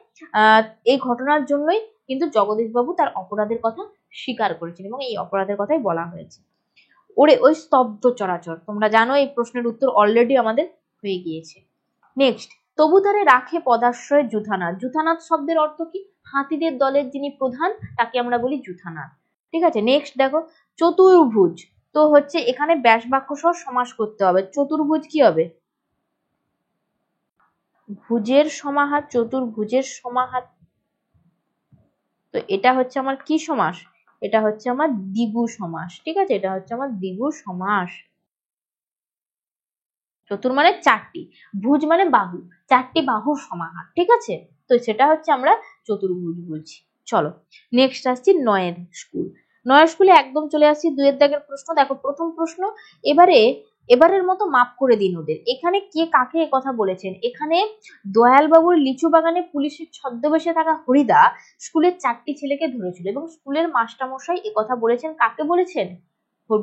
এই ঘটনার জন্যই কিন্তু জগদীশ বাবু তার অপরাধের কথা স্বীকার করেছেন এবং এই অপরাধের কথাই বলা হয়েছে। ওরে ওই স্তব্ধ চরাচর, তোমরা জানো এই প্রশ্নের উত্তর অলরেডি আমাদের হয়ে গিয়েছে। নেক্সট, তবুধারে রাখে পদাশ্রয় যুথানাথ। যুথানাথ শব্দের অর্থ কি? হাতিদের দলের যিনি প্রধান তাকে আমরা বলি যুথানাথ। ঠিক আছে, নেক্সট দেখো চতুর্ভুজ। তো হচ্ছে এখানে ব্যাস বাক্য সহ সমাস করতে হবে। চতুর্ভুজ কি হবে? ভুজের সমাহার, চতুর্ভুজের সমাহার। তো এটা হচ্ছে আমার কি সমাস? এটা হচ্ছে আমার দ্বিগু সমাস। ঠিক আছে, এটা হচ্ছে আমার দ্বিগু সমাস। চতুর মানে চারটি, ভুজ মানে বাহু, চারটি বাহুর সমাহার। ঠিক আছে, তো সেটা হচ্ছে আমরা চতুর্ভুজ বলছি। চলো নেক্সট আসছি নয়ের স্কুল। নয়ের স্কুলে একদম চলে আসছি দুয়ের দাগের প্রশ্ন। দেখো প্রথম প্রশ্ন, এবারের মতো মাপ করে দিন ওদের। এখানে কে কাকে কথা বলেছেন? এখানে দয়ালবাবুর লিচু বাগানে পুলিশের ছদ্মবেশে থাকা হরিদা স্কুলের চারটি ছেলেকে ধরেছিল এবং স্কুলের মাস্টারমশাই কথা বলেছেন। কাকে বলেছেন?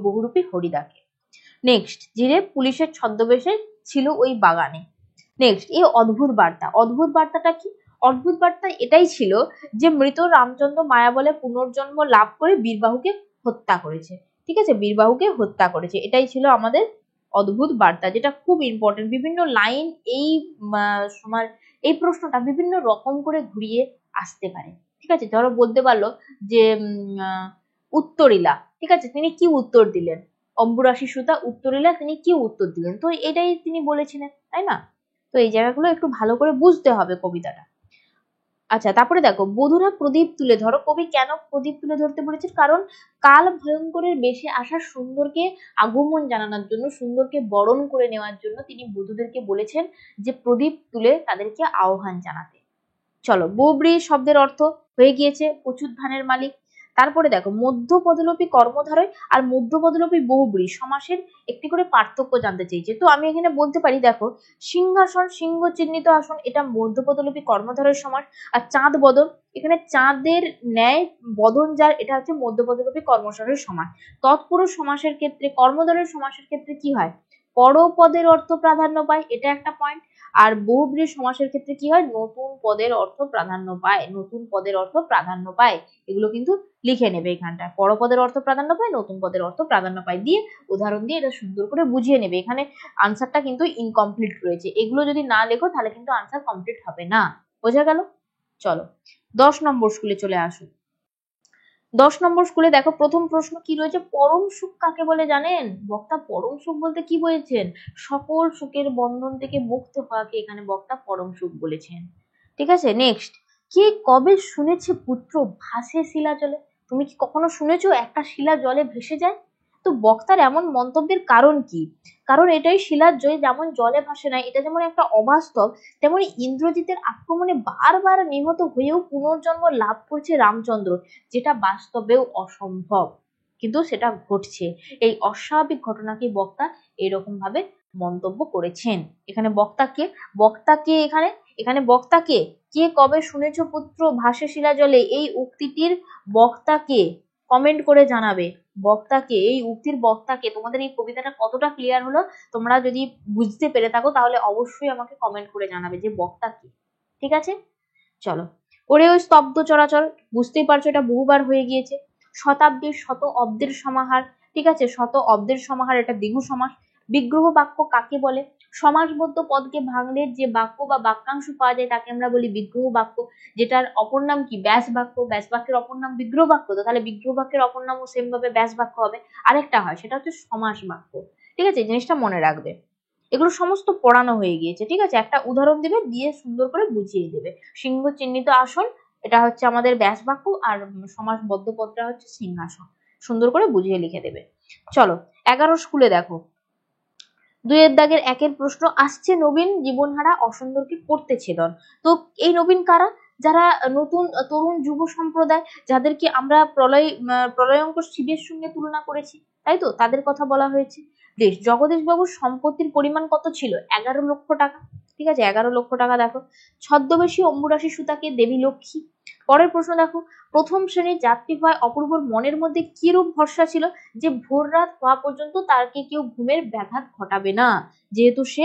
বহুরূপী হরিদাকে। নেক্সট, যিনি পুলিশের ছদ্মবেশে ছিল ওই বাগানে। নেক্সট, এই অদ্ভুত বার্তা। অদ্ভুত বার্তাটা কি? অদ্ভুত বার্তা এটাই ছিল যে মৃত রামচন্দ্র মায়াবলে পুনর্জন্ম লাভ করে বীরবাহুকে হত্যা করেছে। ঠিক আছে, বীরবাহুকে হত্যা করেছে, এটাই ছিল আমাদের অদ্ভুত বার্তা, যেটা খুব ইম্পর্টেন্ট। বিভিন্ন লাইন এই সময় এই প্রশ্নটা বিভিন্ন রকম করে ঘুরিয়ে আসতে পারে। ঠিক আছে, ধরো বলতে পারলো যে উত্তরিলা, ঠিক আছে, তিনি কি উত্তর দিলেন? অম্বুরাশি সুতা উত্তরিলা, তিনি কি উত্তর দিলেন? তো এটাই তিনি বলেছিলেন, তাই না? তো এই জায়গাগুলো একটু ভালো করে বুঝতে হবে কবিতাটা। আচ্ছা, তারপরে দেখো বধুরা প্রদীপ তুলে ধরো। কবি কেন প্রদীপ তুলে ধরতে বলেছেন? কারণ কাল ভয়ঙ্করের বেশে আসা সুন্দরকে আগমন জানানোর জন্য, সুন্দরকে বরণ করে নেওয়ার জন্য তিনি বধূদেরকে বলেছেন যে প্রদীপ তুলে তাদেরকে আহ্বান জানাতে। চলো, বৌব্রি শব্দের অর্থ হয়ে গিয়েছে প্রচুর ধানের মালিক। তারপরে দেখো মধ্য পদলোপী কর্মধারয় আর মধ্য পদলোপী বহুব্রী সমাসের একটি করে পার্থক্য জানতে চেয়েছে। তো আমি এখানে বলতে পারি, দেখো সিংহাসন, সিংহ চিহ্নিত আসন, এটা মধ্য পদলোপী কর্মধারয় সমাস। আর চাঁদ বদন, এখানে চাঁদের ন্যায় বদন যার, এটা হচ্ছে মধ্য পদলোপী কর্মধারয় সমাস। তৎপুরুষ সমাসের ক্ষেত্রে, কর্মধারয় সমাসের ক্ষেত্রে কি হয়? পরপদের অর্থ প্রাধান্য পায়, এটা একটা পয়েন্ট। আর বহুব্রী সমাসের ক্ষেত্রে কি হয়? নতুন পদের অর্থ প্রাধান্য পায়, নতুন পদের অর্থ প্রাধান্য পায়। এগুলো কিন্তু লিখে নেবে এখানটা, পরপদের অর্থ প্রাধান্য পায়, নতুন পদের অর্থ প্রাধান্য পায়, দিয়ে উদাহরণ দিয়ে এটা সুন্দর করে বুঝিয়ে নেবে। এখানে আনসারটা কিন্তু ইনকমপ্লিট রয়েছে, এগুলো যদি না লেখো তাহলে কিন্তু আনসার কমপ্লিট হবে না। বোঝা গেল? চলো 10 নম্বর স্কুলে চলে আসো। 10 নম্বর স্কুলে দেখো প্রথম প্রশ্ন কি রয়েছে? পরম সুখ কাকে বলে জানেন? বক্তা পরম সুখ বলতে কি বলেছেন? সকল সুখের বন্ধন থেকে মুক্ত হওয়াকে এখানে বক্তা পরম সুখ বলেছেন। ঠিক আছে, নেক্সট, কে কবে শুনেছে পুত্র ভাসে শিলা জলে? তুমি কি কখনো শুনেছো একটা শিলা জলে ভেসে যায়? তো বক্তার এমন মন্তব্যের কারণ কি? কারণ এটাই, শিলার জয় যেমন জলে ভাসে না, এটা যেমন একটা অবাস্তব, তেমনি ইন্দ্রজিতের আক্রমণে বারবার নিহত হয়েও পুনর্জন্ম লাভ করছে রামচন্দ্র, যেটা বাস্তবেও অসম্ভব, কিন্তু সেটা ঘটছে। এই অস্বাভাবিক ঘটনাকে বক্তা এরকম ভাবে মন্তব্য করেছেন। এখানে বক্তাকে, বক্তাকে এখানে, এখানে বক্তাকে, কে কবে শুনেছ পুত্র ভাসে শিলা জলে, এই উক্তিটির বক্তাকে কমেন্ট করে জানাবে। বক্তাকে, এই উক্তির বক্তাকে। তোমাদের এই কবিতাটা কতটা ক্লিয়ার হলো? তোমরা যদি বুঝতে পেরে থাকো তাহলে অবশ্যই আমাকে কমেন্ট করে জানাবে যে বক্তা কি। ঠিক আছে, চলো। ওরে ওই স্তব্ধ চরাচর, বুঝতেই পারছো এটা বহুবার হয়ে গিয়েছে। শতাব্দীর শত অব্দের সমাহার, ঠিক আছে, শত অব্দের সমাহার, এটা দ্বিগু সমাস। বিগ্রহ বাক্য কাকে বলে? সমাসবদ্ধ পদকে ভাঙলে যে বাক্য বা বাক্যাংশ পাওয়া যায় তাকে আমরা বলি বিগ্রহ বাক্য, যেটার অপর নাম কি? ব্যাস বাক্য। ব্যাস বাক্যের অপর নাম বিগ্রহ বাক্য, তো তাহলে বিগ্রহ বাক্যের অপর নামও সেম ভাবে ব্যাস বাক্য হবে। আরেকটা হয়, সেটা হচ্ছে সমাস বাক্য। ঠিক আছে, জিনিসটা মনে রাখবে। এগুলো সমস্ত পড়ানো হয়ে গিয়েছে। ঠিক আছে, একটা উদাহরণ দিবে, দিয়ে সুন্দর করে বুঝিয়ে দেবে। সিংহ চিহ্নিত আসন, এটা হচ্ছে আমাদের ব্যাস বাক্য, আর সমাসবদ্ধ পদটা হচ্ছে সিংহাসন। সুন্দর করে বুঝিয়ে লিখে দেবে। চলো 11 স্কুলে দেখো, 2 দাগের 1 প্রশ্ন আসছে, নবীন জীবনহারা অসুন্দরকে করতে ছেদন। তো এই নবীন কারা? যারা নতুন তরুণ যুব সম্প্রদায়, যাদেরকে আমরা প্রলয়ঙ্কর শিবের সঙ্গে তুলনা করেছি, তাই তো, তাদের কথা বলা হয়েছে। জগদীশ বাবুর সম্পত্তির পরিমাণ কত ছিল? 11 লক্ষ টাকা। ঠিক আছে, 11 লক্ষ টাকা। দেখো ছদ্মবেশী অম্বুরাশি সুতাকে দেবী লক্ষ্মী। পরের প্রশ্ন দেখো, প্রথম শ্রেণীর যাত্রী হয় অপূর্বর মনের মধ্যে কি রূপ ভরসা ছিল যে ভোর রাত হওয়া পর্যন্ত তাকে কেউ ঘুমের ব্যাঘাত ঘটাবে না, যেহেতু সে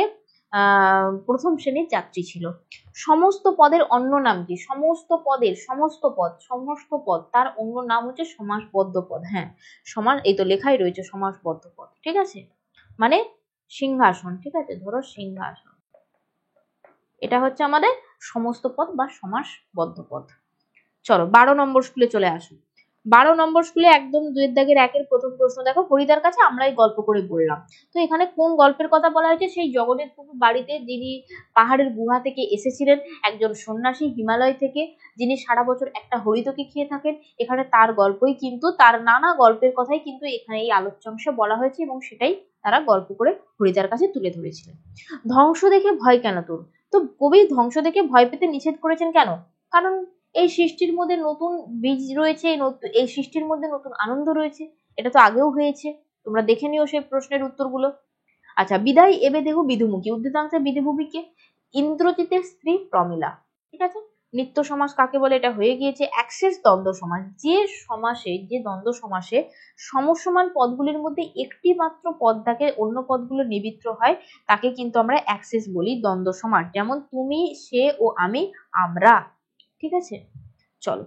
প্রথম শ্রেণীর যাত্রী ছিল। সমস্ত পদের অন্য নাম কি? সমস্ত পদের, সমস্ত পদ, সমস্ত পদ তার অন্য নাম হচ্ছে সমাসবদ্ধ পদ। হ্যাঁ, সমান, এই তো লেখাই রয়েছে সমাসবদ্ধ পদ। ঠিক আছে, মানে সিংহাসন। ঠিক আছে, ধরো সিংহাসন। এটা হচ্ছে আমাদের সমস্ত পদ বা সমাসবদ্ধ পদ। চলো 12 নম্বর স্কুলে চলে আসো। 12 নম্বর স্কুলে একদম 2 দাগের 1-এর প্রথম প্রশ্ন দেখো, হরিদার কাছে আমরাই গল্প করে বললাম। তো এখানে কোন গল্পের কথা বলা হয়েছে? সেই জগন্নাথপুর বাড়িতে যিনি পাহাড়ের গুহা থেকে এসেছিলেন, একজন সন্ন্যাসী হিমালয় থেকে, যিনি সারা বছর একটা হরিতকি খেয়ে থাকেন, এখানে তার গল্পই কিন্তু, তার নানা গল্পের কথাই কিন্তু এখানে এই আলোচ্যাংশে বলা হয়েছে এবং সেটাই তারা গল্প করে হরিদার কাছে তুলে ধরেছিলেন। ধ্বংস দেখে ভয় কেন তোর? তো কবি ধ্বংস দেখে ভয় পেতে নিষেধ করেছেন কেন? কারণ এই সৃষ্টির মধ্যে নতুন বীজ রয়েছে, এই সৃষ্টির মধ্যে নতুন আনন্দ রয়েছে, এটা তো আগেও হয়েছে, তোমরা দেখে নিও সেই প্রশ্নের উত্তরগুলো। আচ্ছা, বিদায় এবে দেহ বিধুমুখী, উদ্ধৃতাংশে বিধুভূমিকে ইন্দ্রজিতের স্ত্রী প্রমিলা। ঠিক আছে, নিত্য সমাস কাকে বলে? এটা হয়ে গিয়েছে অ্যাক্সেস দ্বন্দ্ব সমাস। যে দ্বন্দ্ব সমাসে সমসমান পদগুলির মধ্যে একটি মাত্র পদ থাকে, অন্য পদগুলো নিবিত্র হয়, তাকে কিন্তু আমরা অ্যাক্সেস বলি, দ্বন্দ্ব সমাস। যেমন তুমি, সে ও আমি, আমরা। ঠিক আছে, চলো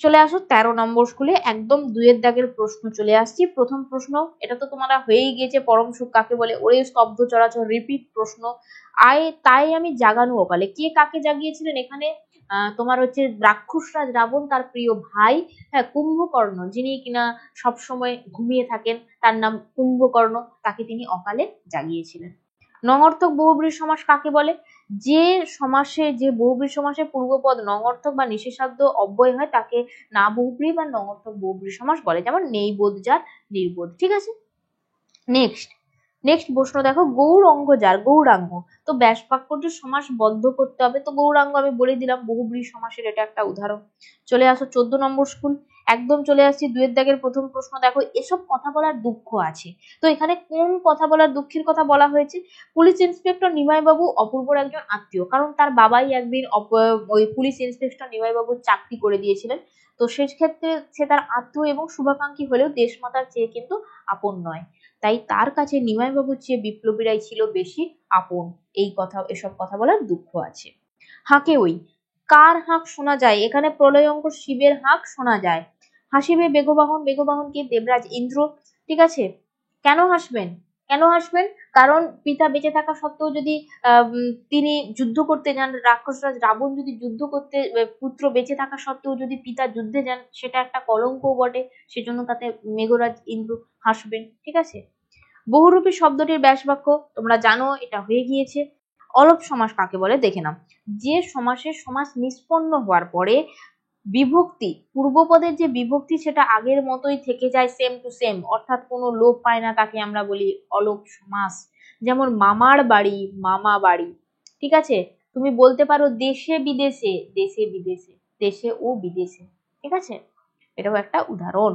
চলে আসো 13 নম্বর স্কুলে, একদম 2 দাগের প্রশ্ন চলে আসছি। প্রথম প্রশ্ন, এটা তো তোমার হয়েই গিয়েছে, পরম সুখ কাকে বলে? ওরে স্তব্ধ চরাচর, রিপিট প্রশ্ন। তাই আমি জাগানো অকালে, কে কাকে জাগিয়েছিলেন? এখানে তোমার হচ্ছে রাক্ষসরাজ রাবণ তার প্রিয় ভাই, হ্যাঁ, কুম্ভকর্ণ, যিনি কিনা সবসময় ঘুমিয়ে থাকেন, তার নাম কুম্ভকর্ণ, তাকে তিনি অকালে জাগিয়েছিলেন। নঙর্থক বহুব্রীহি সমাস কাকে বলে? যে বহুব্রীহি সমাসে পূর্বপদ নঙর্থক বা নিষেধার্থ অব্যয় হয়, তাকে না বহুব্রীহি বা নঙর্থক বহুব্রীহি সমাস বলে। যেমন নেই বোধ যার, নির্বোধ। ঠিক আছে, নেক্সট প্রশ্ন দেখো, গৌরাঙ্গ যার, গৌরাঙ্গ। তো ব্যাস বাক্যটি সমাস বদ্ধ করতে হবে। তো গৌরাঙ্গ আমি বলে দিলাম, বহুব্রীহি সমাসের এটা একটা উদাহরণ। চলে আসো 14 নম্বর স্কুল, একদম চলে আসছি 2 দাগের প্রথম প্রশ্ন দেখো, এসব কথা বলার দুঃখ আছে। তো এখানে কোন কথা বলার দুঃখের কথা বলা হয়েছে? পুলিশ ইন্সপেক্টর নিমাই বাবু অপূর্বর একজন আত্মীয়, কারণ তার বাবাই একদিন ওই পুলিশ ইন্সপেক্টর নিমাই বাবুর চাকরি করে দিয়েছিলেন। তো সেই ক্ষেত্রে সে তার আত্মীয় এবং শুভাকাঙ্ক্ষী হলেও দেশমাতার চেয়ে কিন্তু আপন নয়, তাই তার কাছে নিমাই বাবুর চেয়ে বিপ্লবীরাই ছিল বেশি আপন। এসব কথা বলার দুঃখ আছে। হাঁকে ওই, কার হাঁক শোনা যায়? এখানে প্রলয়ঙ্কর শিবের হাঁক শোনা যায়। হাসিবে বেগবাহন, বেগবাহন কি? দেবরাজ ইন্দ্র। ঠিক আছে, কেন হাসবেন? কারণ পিতা বেঁচে থাকা সত্ত্বেও যদি তিনি যুদ্ধ করতে যান, রাক্ষসরাজ রাবণ যদি যুদ্ধ করতে, পুত্র বেঁচে থাকা সত্ত্বেও যদি পিতা যুদ্ধে যান, সেটা একটা কলঙ্কও বটে, সেজন্য তাতে মেঘরাজ ইন্দ্র হাসবেন। ঠিক আছে, বহুরূপী শব্দটির ব্যাস বাক্য তোমরা জানো, এটা হয়ে গিয়েছে। অলপ সমাস কাকে বলে দেখে নাও। যে সমাসের সমাস নিষ্পন্ন হওয়ার পরে বিভক্তি, পূর্বপদের যে বিভক্তি সেটা আগের মতোই থেকে যায়, সেম টু সেম, অর্থাৎ কোনো লোপ পায় না, তাকে আমরা বলি অলোপ সমাস। যেমন মামার বাড়ি, মামা বাড়ি। ঠিক আছে, তুমি বলতে পারো দেশে বিদেশে, দেশে বিদেশে, দেশে ও বিদেশে। ঠিক আছে, এটাও একটা উদাহরণ।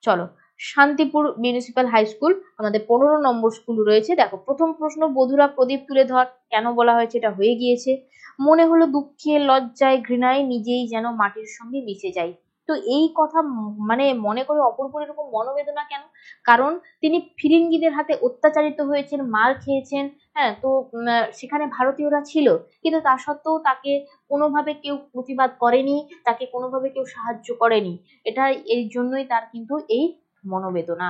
চলো, শান্তিপুর মিউনিসিপাল হাই স্কুল, আমাদের 15 নম্বর স্কুল রয়েছে। দেখো প্রথম প্রশ্ন, বধুরা প্রদীপ তুলে ধর, কেন বলা হয়েছে? এটা হয়ে গিয়েছে। মনে হলো দুঃখে, লজ্জায়, ঘৃণায় নিজেই যেন মাটির সঙ্গে মিশে যাই। তো এই কথা মানে মনে করে অপূর্বর এরকম মনোবেদনা কেন? কারণ তিনি ফিরিঙ্গিদের হাতে অত্যাচারিত হয়েছেন, মার খেয়েছেন, হ্যাঁ, তো সেখানে ভারতীয়রা ছিল, কিন্তু তা সত্ত্বেও তাকে কোনোভাবে কেউ প্রতিবাদ করেনি, তাকে কোনোভাবে কেউ সাহায্য করেনি। এটা এই জন্যই তার কিন্তু এই মনোবেদনা।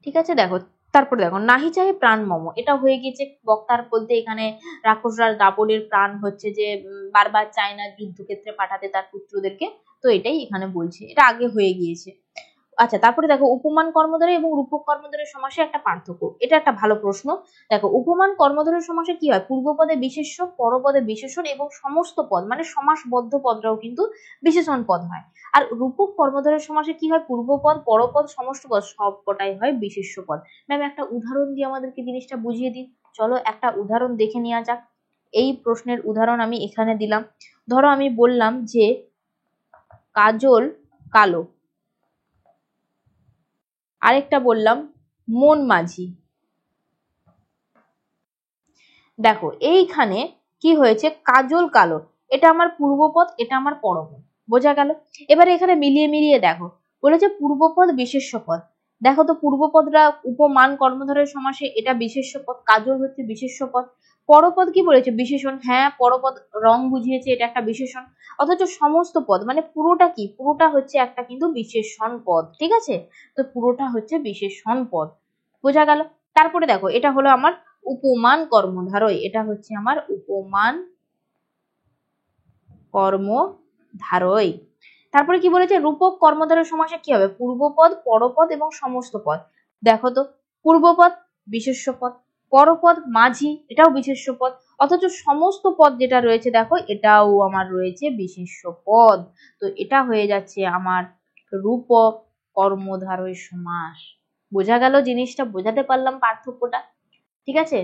ঠিক আছে, দেখো তারপর দেখো, নাহি চাহে প্রাণ মম, এটা হয়ে গিয়েছে। বক্তার বলতে এখানে রাক্ষসরাজ রাবণের প্রাণ হচ্ছে যে বারবার চায় না যুদ্ধক্ষেত্রে পাঠাতে তার পুত্রদেরকে, তো এটাই এখানে বলছে, এটা আগে হয়ে গিয়েছে। আচ্ছা, তারপরে দেখো, উপমান কর্মধারয় এবং রূপক কর্মধারয় সমাসে একটা পার্থক্য, এটা একটা ভালো প্রশ্ন। দেখো, উপমান কর্মধারয় সমাসে কি হয়? পূর্বপদে বিশেষ্য, পরপদে বিশেষণ এবং সমস্ত পদ মানে সমাসবদ্ধ পদরাও কিন্তু বিশেষণ পদ হয়। আর রূপক কর্মধারয় সমাসে কি হয়? পূর্বপদ, পরপদ, সমস্ত পদ সবকটাই হয় বিশেষ্য পদ। ম্যাম একটা উদাহরণ দিয়ে আমাদেরকে জিনিসটা বুঝিয়ে দিন। চলো একটা উদাহরণ দেখে নেওয়া যাক। এই প্রশ্নের উদাহরণ আমি এখানে দিলাম। ধরো আমি বললাম যে কাজল কালো, আরেকটা বললাম মন মাঝি। দেখো এইখানে কি হয়েছে? কাজল কালো, এটা আমার পূর্বপদ, এটা আমার পরপদ, বোঝা গেল? এবারে এখানে মিলিয়ে মিলিয়ে দেখো, বলেছে পূর্বপদ বিশেষ্য পদ। দেখো তো পূর্বপদরা উপমান কর্মধারয় সমাসে এটা বিশেষ্য পদ, কাজল হচ্ছে বিশেষ্য পদ। পরপদ কি বলেছে? বিশেষণ। হ্যাঁ, পরপদ রং বুঝিয়েছে, এটা একটা বিশেষণ। অথচ সমস্ত পদ মানে পুরোটা কি? পুরোটা হচ্ছে একটা কিন্তু বিশেষণ পদ। ঠিক আছে, তো পুরোটা হচ্ছে বিশেষণ পদ, বোঝা গেল? তারপরে দেখো, এটা হলো আমার উপমান কর্মধারয়, এটা হচ্ছে আমার উপমান কর্মধারয়। তারপরে কি বলেছে, রূপক কর্মধারয় সমাসে কি হবে, পূর্বপদ, পরপদ এবং সমস্ত পদ। দেখো তো, পূর্বপদ বিশেষ্য পদ, পরপদ মাঝি, এটাও বিশেষ্য পদ, অথচ সমস্ত পদ যেটা রয়েছে দেখো এটাও আমার রয়েছে বিশেষ্য পদ। তো এটা হয়ে যাচ্ছে আমার রূপক কর্মধারয় সমাস। বোঝা গেল জিনিসটা, বোঝাতে পারলাম পার্থক্যটা? ঠিক আছে,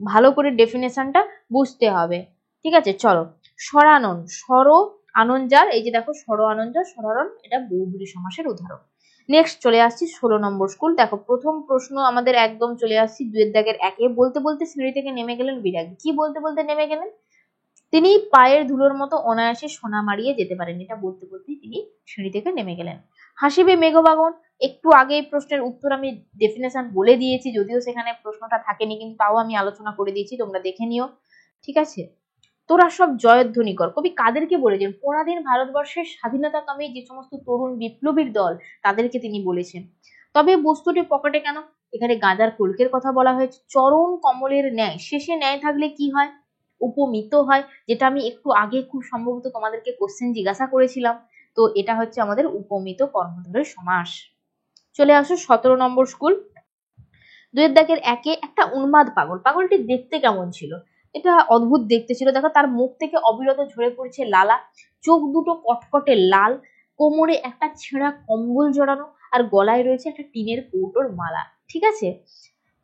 ভালো করে ডেফিনেশনটা বুঝতে হবে। ঠিক আছে, চলো। সরানন, সর আনন যার, এই যে দেখো সর আনন যার, সরারণ, এটা বহুব্রী সমাসের উদাহরণ। নেক্সট চলে আসছি 16 নম্বর স্কুল। দেখো প্রথম প্রশ্ন আমাদের একদম চলে আসছি 2 দাগের 1-এ। বলতে বলতে সিঁড়ি থেকে নেমে গেলেন বিরাগী। কি বলতে বলতে নেমে গেলেন, তিনি পায়ের ধুলোর মতো অনায়াসে সোনা মারিয়ে যেতে পারেন, এটা বলতে বলতেই তিনি সিঁড়ি থেকে নেমে গেলেন। হাসিবে মেঘবাগন, একটু আগে এই প্রশ্নের উত্তর আমি ডেফিনেশন বলে দিয়েছি, যদিও সেখানে প্রশ্নটা থাকেনি, কিন্তু তাও আমি আলোচনা করে দিয়েছি, তোমরা দেখে নিও। ঠিক আছে, তোরা সব জয়ধ্বনি কর, কবি কাদেরকে বলেছেন, পরাধীন ভারতবর্ষের স্বাধীনতাকামী যে সমস্ত তরুণ বিপ্লবীর দল তাদেরকে তিনি বলেছেন। তবে বস্তুটি পকেটে কেন, এখানে গাঁজার কলকের কথা বলা হয়েছে। চরণ কমলের ন্যায়, শেষে ন্যায় থাকলে কি হয়, উপমিত হয়, যেটা আমি একটু আগে খুব সম্ভবত তোমাদেরকে কোশ্চেন জিজ্ঞাসা করেছিলাম। তো এটা হচ্ছে আমাদের উপমিত কর্মধারয় সমাস। চলে আসো 17 নম্বর স্কুল। 2 দাগের 1-এ, একটা উন্মাদ পাগল। পাগলটি দেখতে কেমন ছিল, এটা অদ্ভুত দেখতে ছিল। দেখো তার মুখ থেকে অবিরত ঝরে পড়ছে লালা, চোখ দুটো কটকটে লাল, কোমরে একটা ছেঁড়া কম্বল জড়ানো, আর গলায় রয়েছে একটা টিনের কৌটোর মালা। ঠিক আছে,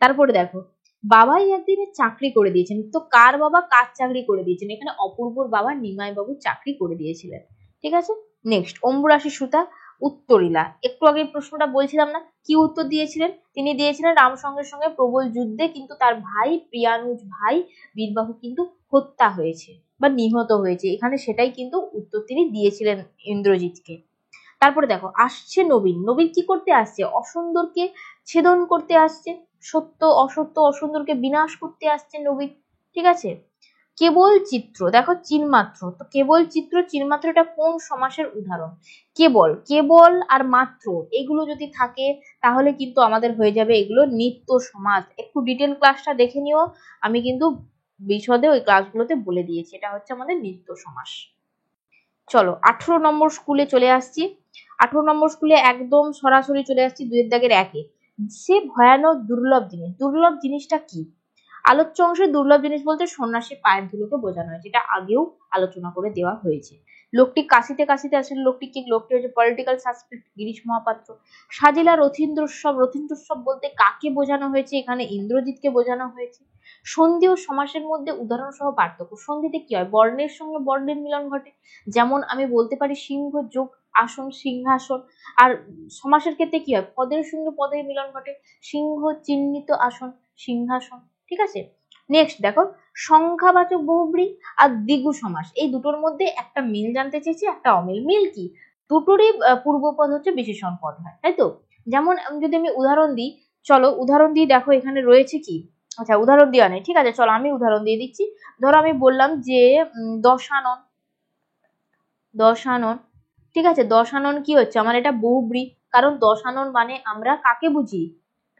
তারপরে দেখো, বাবাই একদিনে চাকরি করে দিয়েছেন। তো কার বাবা কার চাকরি করে দিয়েছেন, এখানে অপূর্বর বাবা নিমাই বাবু চাকরি করে দিয়েছিলেন। ঠিক আছে, নেক্সট অম্বুরাশি সুতা উত্তরিলা। একটু আগে প্রশ্নটা বলছিলাম না, কি উত্তর দিয়েছিলেন, তিনি দিয়েছিলেন রামসঙ্গের সঙ্গে প্রবল যুদ্ধে কিন্তু তার ভাই প্রিয়ানুজ ভাই বীরবাহু কিন্তু হত্যা হয়েছে বা নিহত হয়েছে, এখানে সেটাই কিন্তু উত্তর তিনি দিয়েছিলেন ইন্দ্রজিৎকে। তারপরে দেখো, আসছে নবীন। নবীন কি করতে আসছে, অসুন্দরকে ছেদন করতে আসছে, সত্য অসত্য অসুন্দরকে বিনাশ করতে আসছে নবীন। ঠিক আছে, কেবল চিত্র, দেখো চিন্মাত্র, তো কেবল চিত্র চিন্মাত্র এটা কোন সমাসের উদাহরণ, কেবল, কেবল আর মাত্র এগুলো যদি থাকে তাহলে কিন্তু আমাদের হয়ে যাবে এগুলো নিত্য সমাস। একটু ডিটেল ক্লাসটা দেখে নিও, আমি কিন্তু বিশদে ওই ক্লাসগুলোতে বলে দিয়েছি, এটা হচ্ছে আমাদের নিত্য সমাস। চলো 18 নম্বর স্কুলে চলে আসছি। 18 নম্বর স্কুলে একদম সরাসরি চলে আসছি 2 দাগের 1-এ। সে ভয়ানক দুর্লভ জিনিস, দুর্লভ জিনিসটা কি, আলোচ্য অংশে দুর্লভ জিনিস বলতে সন্ন্যাসীর পায়ের ধুলোকে বোঝানো হয়েছে, এটা আগেও আলোচনা করে দেওয়া হয়েছে। লোকটি কাশিতে কাশিতে আসলে লোকটি কি, লোকটি হচ্ছে পলিটিক্যাল সাসপেক্ট গিরিশ মহাপাত্র। সাজিলা রথীন্দ্রোৎসব, রথীন্দ্রোৎসব বলতে কাকে বোঝানো হয়েছে, এখানে ইন্দ্রজিৎকে বোঝানো হয়েছে। সন্ধি ও সমাসের মধ্যে উদাহরণ সহ পার্থক্য, সন্ধিতে কি হয়, বর্ণের সঙ্গে বর্ণের মিলন ঘটে, যেমন আমি বলতে পারি সিংহ যোগ আসন সিংহাসন। আর সমাসের ক্ষেত্রে কি হয়, পদের সঙ্গে পদের মিলন ঘটে, সিংহ চিহ্নিত আসন সিংহাসন। ঠিক আছে, নেক্সট দেখো, সংখ্যাবাচক বহুব্রী আর দ্বিগু সমাস, এই দুটোর মধ্যে একটা মিল জানতে চেয়েছি, একটা অমিল। মিল কি, দুটোরই পূর্বপদ হচ্ছে বিশেষণ পদ হয়, তাই তো। যেমন যদি আমি উদাহরণ দিই, চলো উদাহরণ দিই, দেখো এখানে রয়েছে কি, আচ্ছা উদাহরণ দেওয়া নেই, ঠিক আছে চলো আমি উদাহরণ দিয়ে দিচ্ছি। ধরো আমি বললাম যে দশানন, দশানন, ঠিক আছে, দশানন কি হচ্ছে আমার, এটা বহুব্রী, কারণ দশানন মানে আমরা কাকে বুঝি,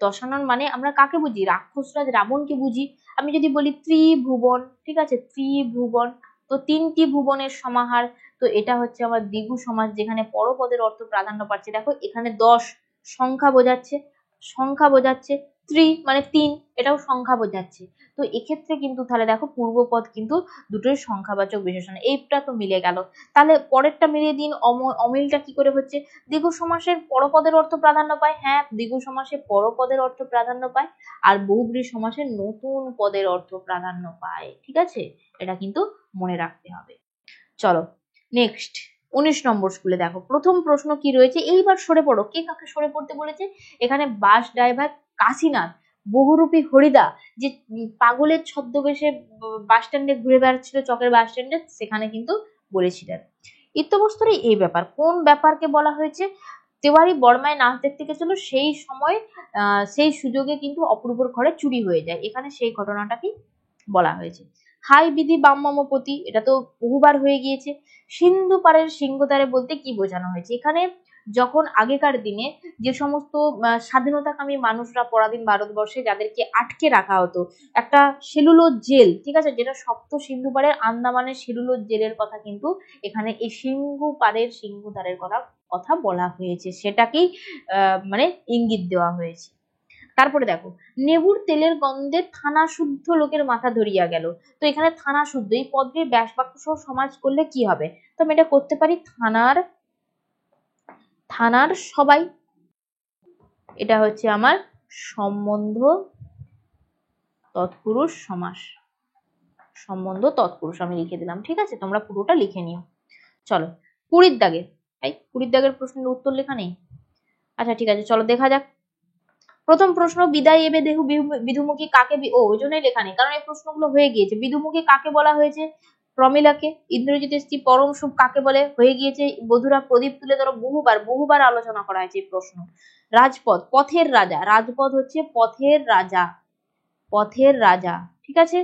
দশানন মানে আমরা কাকে বুঝি, রাক্ষসরাজ রাবণকে বুঝি। আমি যদি বলি ত্রিভুবন, ঠিক আছে, ত্রিভুবন, তো 3টি ভুবনের সমাহার, তো এটা হচ্ছে আমার দ্বিগু সমাস, যেখানে পরপদের অর্থ প্রাধান্য পাচ্ছে। দেখো এখানে 10 সংখ্যা বোঝাচ্ছে, সংখ্যা বোঝাচ্ছে, মানে 3 এটাও সংখ্যা বোঝাচ্ছে। তো এক্ষেত্রে কিন্তু তাহলে দেখো পূর্বপদ কিন্তু দুটোই সংখ্যাবাচক বিশেষণ, এইটা তো মিলে গেল। তাহলে পরেরটা মিলিয়ে দিন, অমিলটা কি করে হচ্ছে, দ্বিগু সমাসের পরপদের অর্থ প্রাধান্য পায়, হ্যাঁ দ্বিগু সমাসে পরপদের অর্থ প্রাধান্য পায়, আর বহুব্রী সমাসে নতুন পদের অর্থ প্রাধান্য পায়। ঠিক আছে, এটা কিন্তু মনে রাখতে হবে। চলো নেক্সট 19 নম্বর স্কুলে দেখো প্রথম প্রশ্ন কি রয়েছে, এইবার সরে পড়ো, কে কাকে সরে পড়তে বলেছে, এখানে বাস ড্রাইভার কাশীনাথ বহুরূপী হরিদা যে পাগলের ছদ্মবেশে বাস স্ট্যান্ডে ঘুরে বেড়াচ্ছিল, চকের বাস স্ট্যান্ডে, সেখানে কিন্তু বলেছিলেন। ইত্যবস্তরে এই ব্যাপার, কোন ব্যাপারকে বলা হয়েছে, তেওয়ারি বর্মায় নাচ দেখতে গেছিল, সেই সময় সেই সুযোগে কিন্তু অপূর্বর ঘরে চুরি হয়ে যায়, এখানে সেই ঘটনাটাকে বলা হয়েছে। হাই বিধি বাম্মামপতি, এটা তো বহুবার হয়ে গিয়েছে। সিন্ধু পারের সিংহদ্বারে বলতে কি বোঝানো হয়েছে? এখানে যখন আগেকার দিনে যে সমস্ত স্বাধীনতাকামী মানুষরা পরাধীন ভারতবর্ষে যাদেরকে আটকে রাখা হতো, একটা সেলুলোজ জেল, ঠিক আছে, যেটা সপ্ত সিন্ধু পারের আন্দামানের সেলুলোজ জেলের কথা কিন্তু এখানে এই সিন্ধু পারের সিংহদ্বারের কথা বলা হয়েছে, সেটাকেই মানে ইঙ্গিত দেওয়া হয়েছে। তারপরে দেখো, নেবুর তেলের গন্ধে থানা শুদ্ধ লোকের মাথা ধরিয়া গেল। তো এখানে থানা শুদ্ধ এই পদটির ব্যাস বাক্য সহ সমাজ করলে কি হবে? তো আমি এটা করতে পারি থানার সবাই, এটা হচ্ছে আমার সম্বন্ধ তৎপুরুষ সমাস, সম্বন্ধ তৎপুরুষ আমি লিখে দিলাম, ঠিক আছে, তোমরা পুরোটা লিখে নিও। চলো 20 দাগের, 20 দাগের প্রশ্নের উত্তর লেখা নেই। আচ্ছা ঠিক আছে, চলো দেখা যাক। প্রথম প্রশ্ন, বিদায় এবে দেহু বিধুমুখী কাকে, ওই জন্যই লেখা নেই, কারণ এই প্রশ্নগুলো হয়ে গিয়েছে। বিধুমুখী কাকে বলা হয়েছে? প্রমিলাকে। ইন্দ্রজিতের স্ত্রী পরম সুখ কাকে বলে? হয়ে গিয়েছে। বধুরা প্রদীপ তুলে ধরো বহুবার আলোচনা করা হয়েছে এই প্রশ্ন। রাজপথ, পথের রাজা, রাজপথ হচ্ছে পথের রাজা, ঠিক আছে।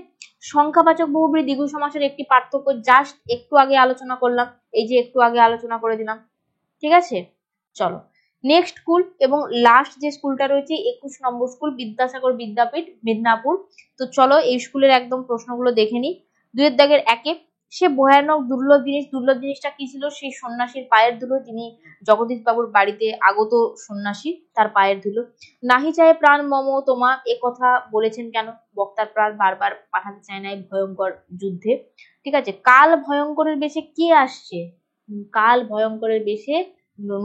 সংখ্যাবাচক বহুব্রী দ্বিগু সমাসের একটি পার্থক্য জাস্ট একটু আগে আলোচনা করলাম, এই যে একটু আগে আলোচনা করে দিলাম, ঠিক আছে। চলো নেক্সট স্কুল এবং লাস্ট যে স্কুলটা রয়েছে 21 নম্বর স্কুল বিদ্যাসাগর বিদ্যাপীঠ মিদনাপুর। তো চলো এই স্কুলের একদম প্রশ্নগুলো দেখে নিই। 2 দাগের 1, সে ভয়ানক দুর্লভ জিনিসটা কি ছিল? সেই সন্ন্যাসীর পায়ের ধুলো, যিনি জগদীশ বাবুর বাড়িতে আগত সন্ন্যাসী, তার পায়ের ধুলো। নাহি চায় প্রাণ মম তোমা, এ কথা বলেছেন কেন? বক্তার প্রাণ বারবার পাঠাতে চায় না এই ভয়ঙ্কর যুদ্ধে, ঠিক আছে। কাল ভয়ঙ্করের বেশে কে আসছে? কাল ভয়ঙ্করের বেশে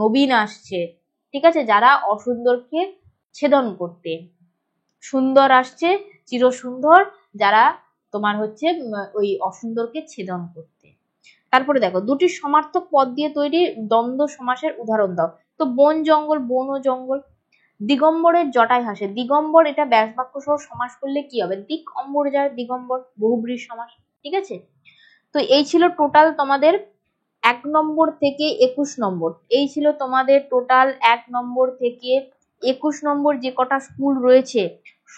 নবীন আসছে, ঠিক আছে, যারা অসুন্দরকে ছেদন করতে। সুন্দর আসছে, চির সুন্দর, যারা তোমার হচ্ছে ওই অসুন্দরকে ছেদন করতে। তারপরে দেখো, দুটি সমার্থক পদ দিয়ে তৈরি দ্বন্দ্ব সমাসের উদাহরণ দাও। তো বন জঙ্গল, বন ও জঙ্গল। দিগম্বরের জটায় হাসে, দিগম্বর এটা ব্যাস বাক্য সহ সমাস করলে কি হবে? দিক অম্বর যায় দিগম্বর, বহুব্রীহি সমাস, ঠিক আছে। তো এই ছিল টোটাল তোমাদের 1 নম্বর থেকে 21 নম্বর, এই ছিল তোমাদের টোটাল 1 নম্বর থেকে 21 নম্বর যে কটা স্কুল রয়েছে,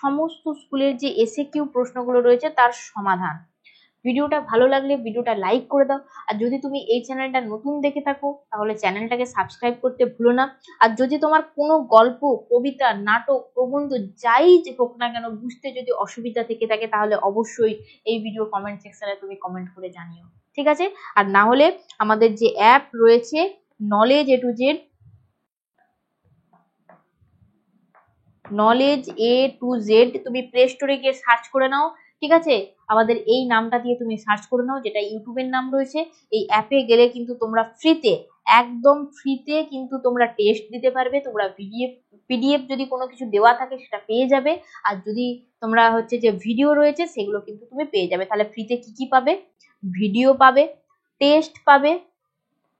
সমস্ত স্কুলের যে এসএকিউ প্রশ্নগুলো রয়েছে তার সমাধান। ভিডিওটা ভালো লাগলে ভিডিওটা লাইক করে দাও, আর যদি তুমি এই চ্যানেলটা নতুন দেখে থাকো তাহলে চ্যানেলটাকে সাবস্ক্রাইব করতে ভুলো না। আর যদি তোমার কোনো গল্প, কবিতা, নাটক, প্রবন্ধ যাই হোক না কেন বুঝতে যদি অসুবিধা থেকে থাকে তাহলে অবশ্যই এই ভিডিও কমেন্ট সেকশনে তুমি কমেন্ট করে জানিও, ঠিক আছে। আর না হলে আমাদের যে অ্যাপ রয়েছে নলেজ এ টু জেড, তুমি প্লে স্টোরে গিয়ে সার্চ করে নাও, ঠিক আছে। আমাদের এই নামটা দিয়ে তুমি সার্চ করে নাও, যেটা ইউটিউবের নাম রয়েছে। এই অ্যাপে গেলে কিন্তু তোমরা ফ্রিতে, একদম ফ্রিতে কিন্তু তোমরা টেস্ট দিতে পারবে, তোমরা পিডিএফ যদি কোনো কিছু দেওয়া থাকে সেটা পেয়ে যাবে, আর যদি তোমরা হচ্ছে যে ভিডিও রয়েছে সেগুলো কিন্তু তুমি পেয়ে যাবে। তাহলে ফ্রিতে কি কি পাবে? ভিডিও পাবে, টেস্ট পাবে,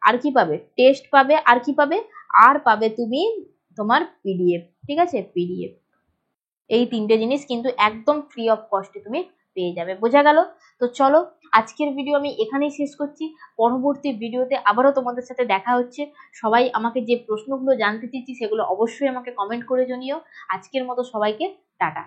আর কি পাবে? টেস্ট পাবে, আর কি পাবে? আর পাবে তুমি তোমার পিডিএফ, ঠিক আছে, পিডিএফ। এই 3টে জিনিস কিন্তু একদম ফ্রি অফ কস্টে তুমি পেয়ে যাবে, বোঝা গেল? তো চলো আজকের ভিডিও আমি এখানেই শেষ করছি, পরবর্তী ভিডিওতে আবারও তোমাদের সাথে দেখা হচ্ছে। সবাই আমাকে যে প্রশ্নগুলো জানতে চেয়েছি সেগুলো অবশ্যই আমাকে কমেন্ট করে জানিও। আজকের মতো সবাইকে টাটা।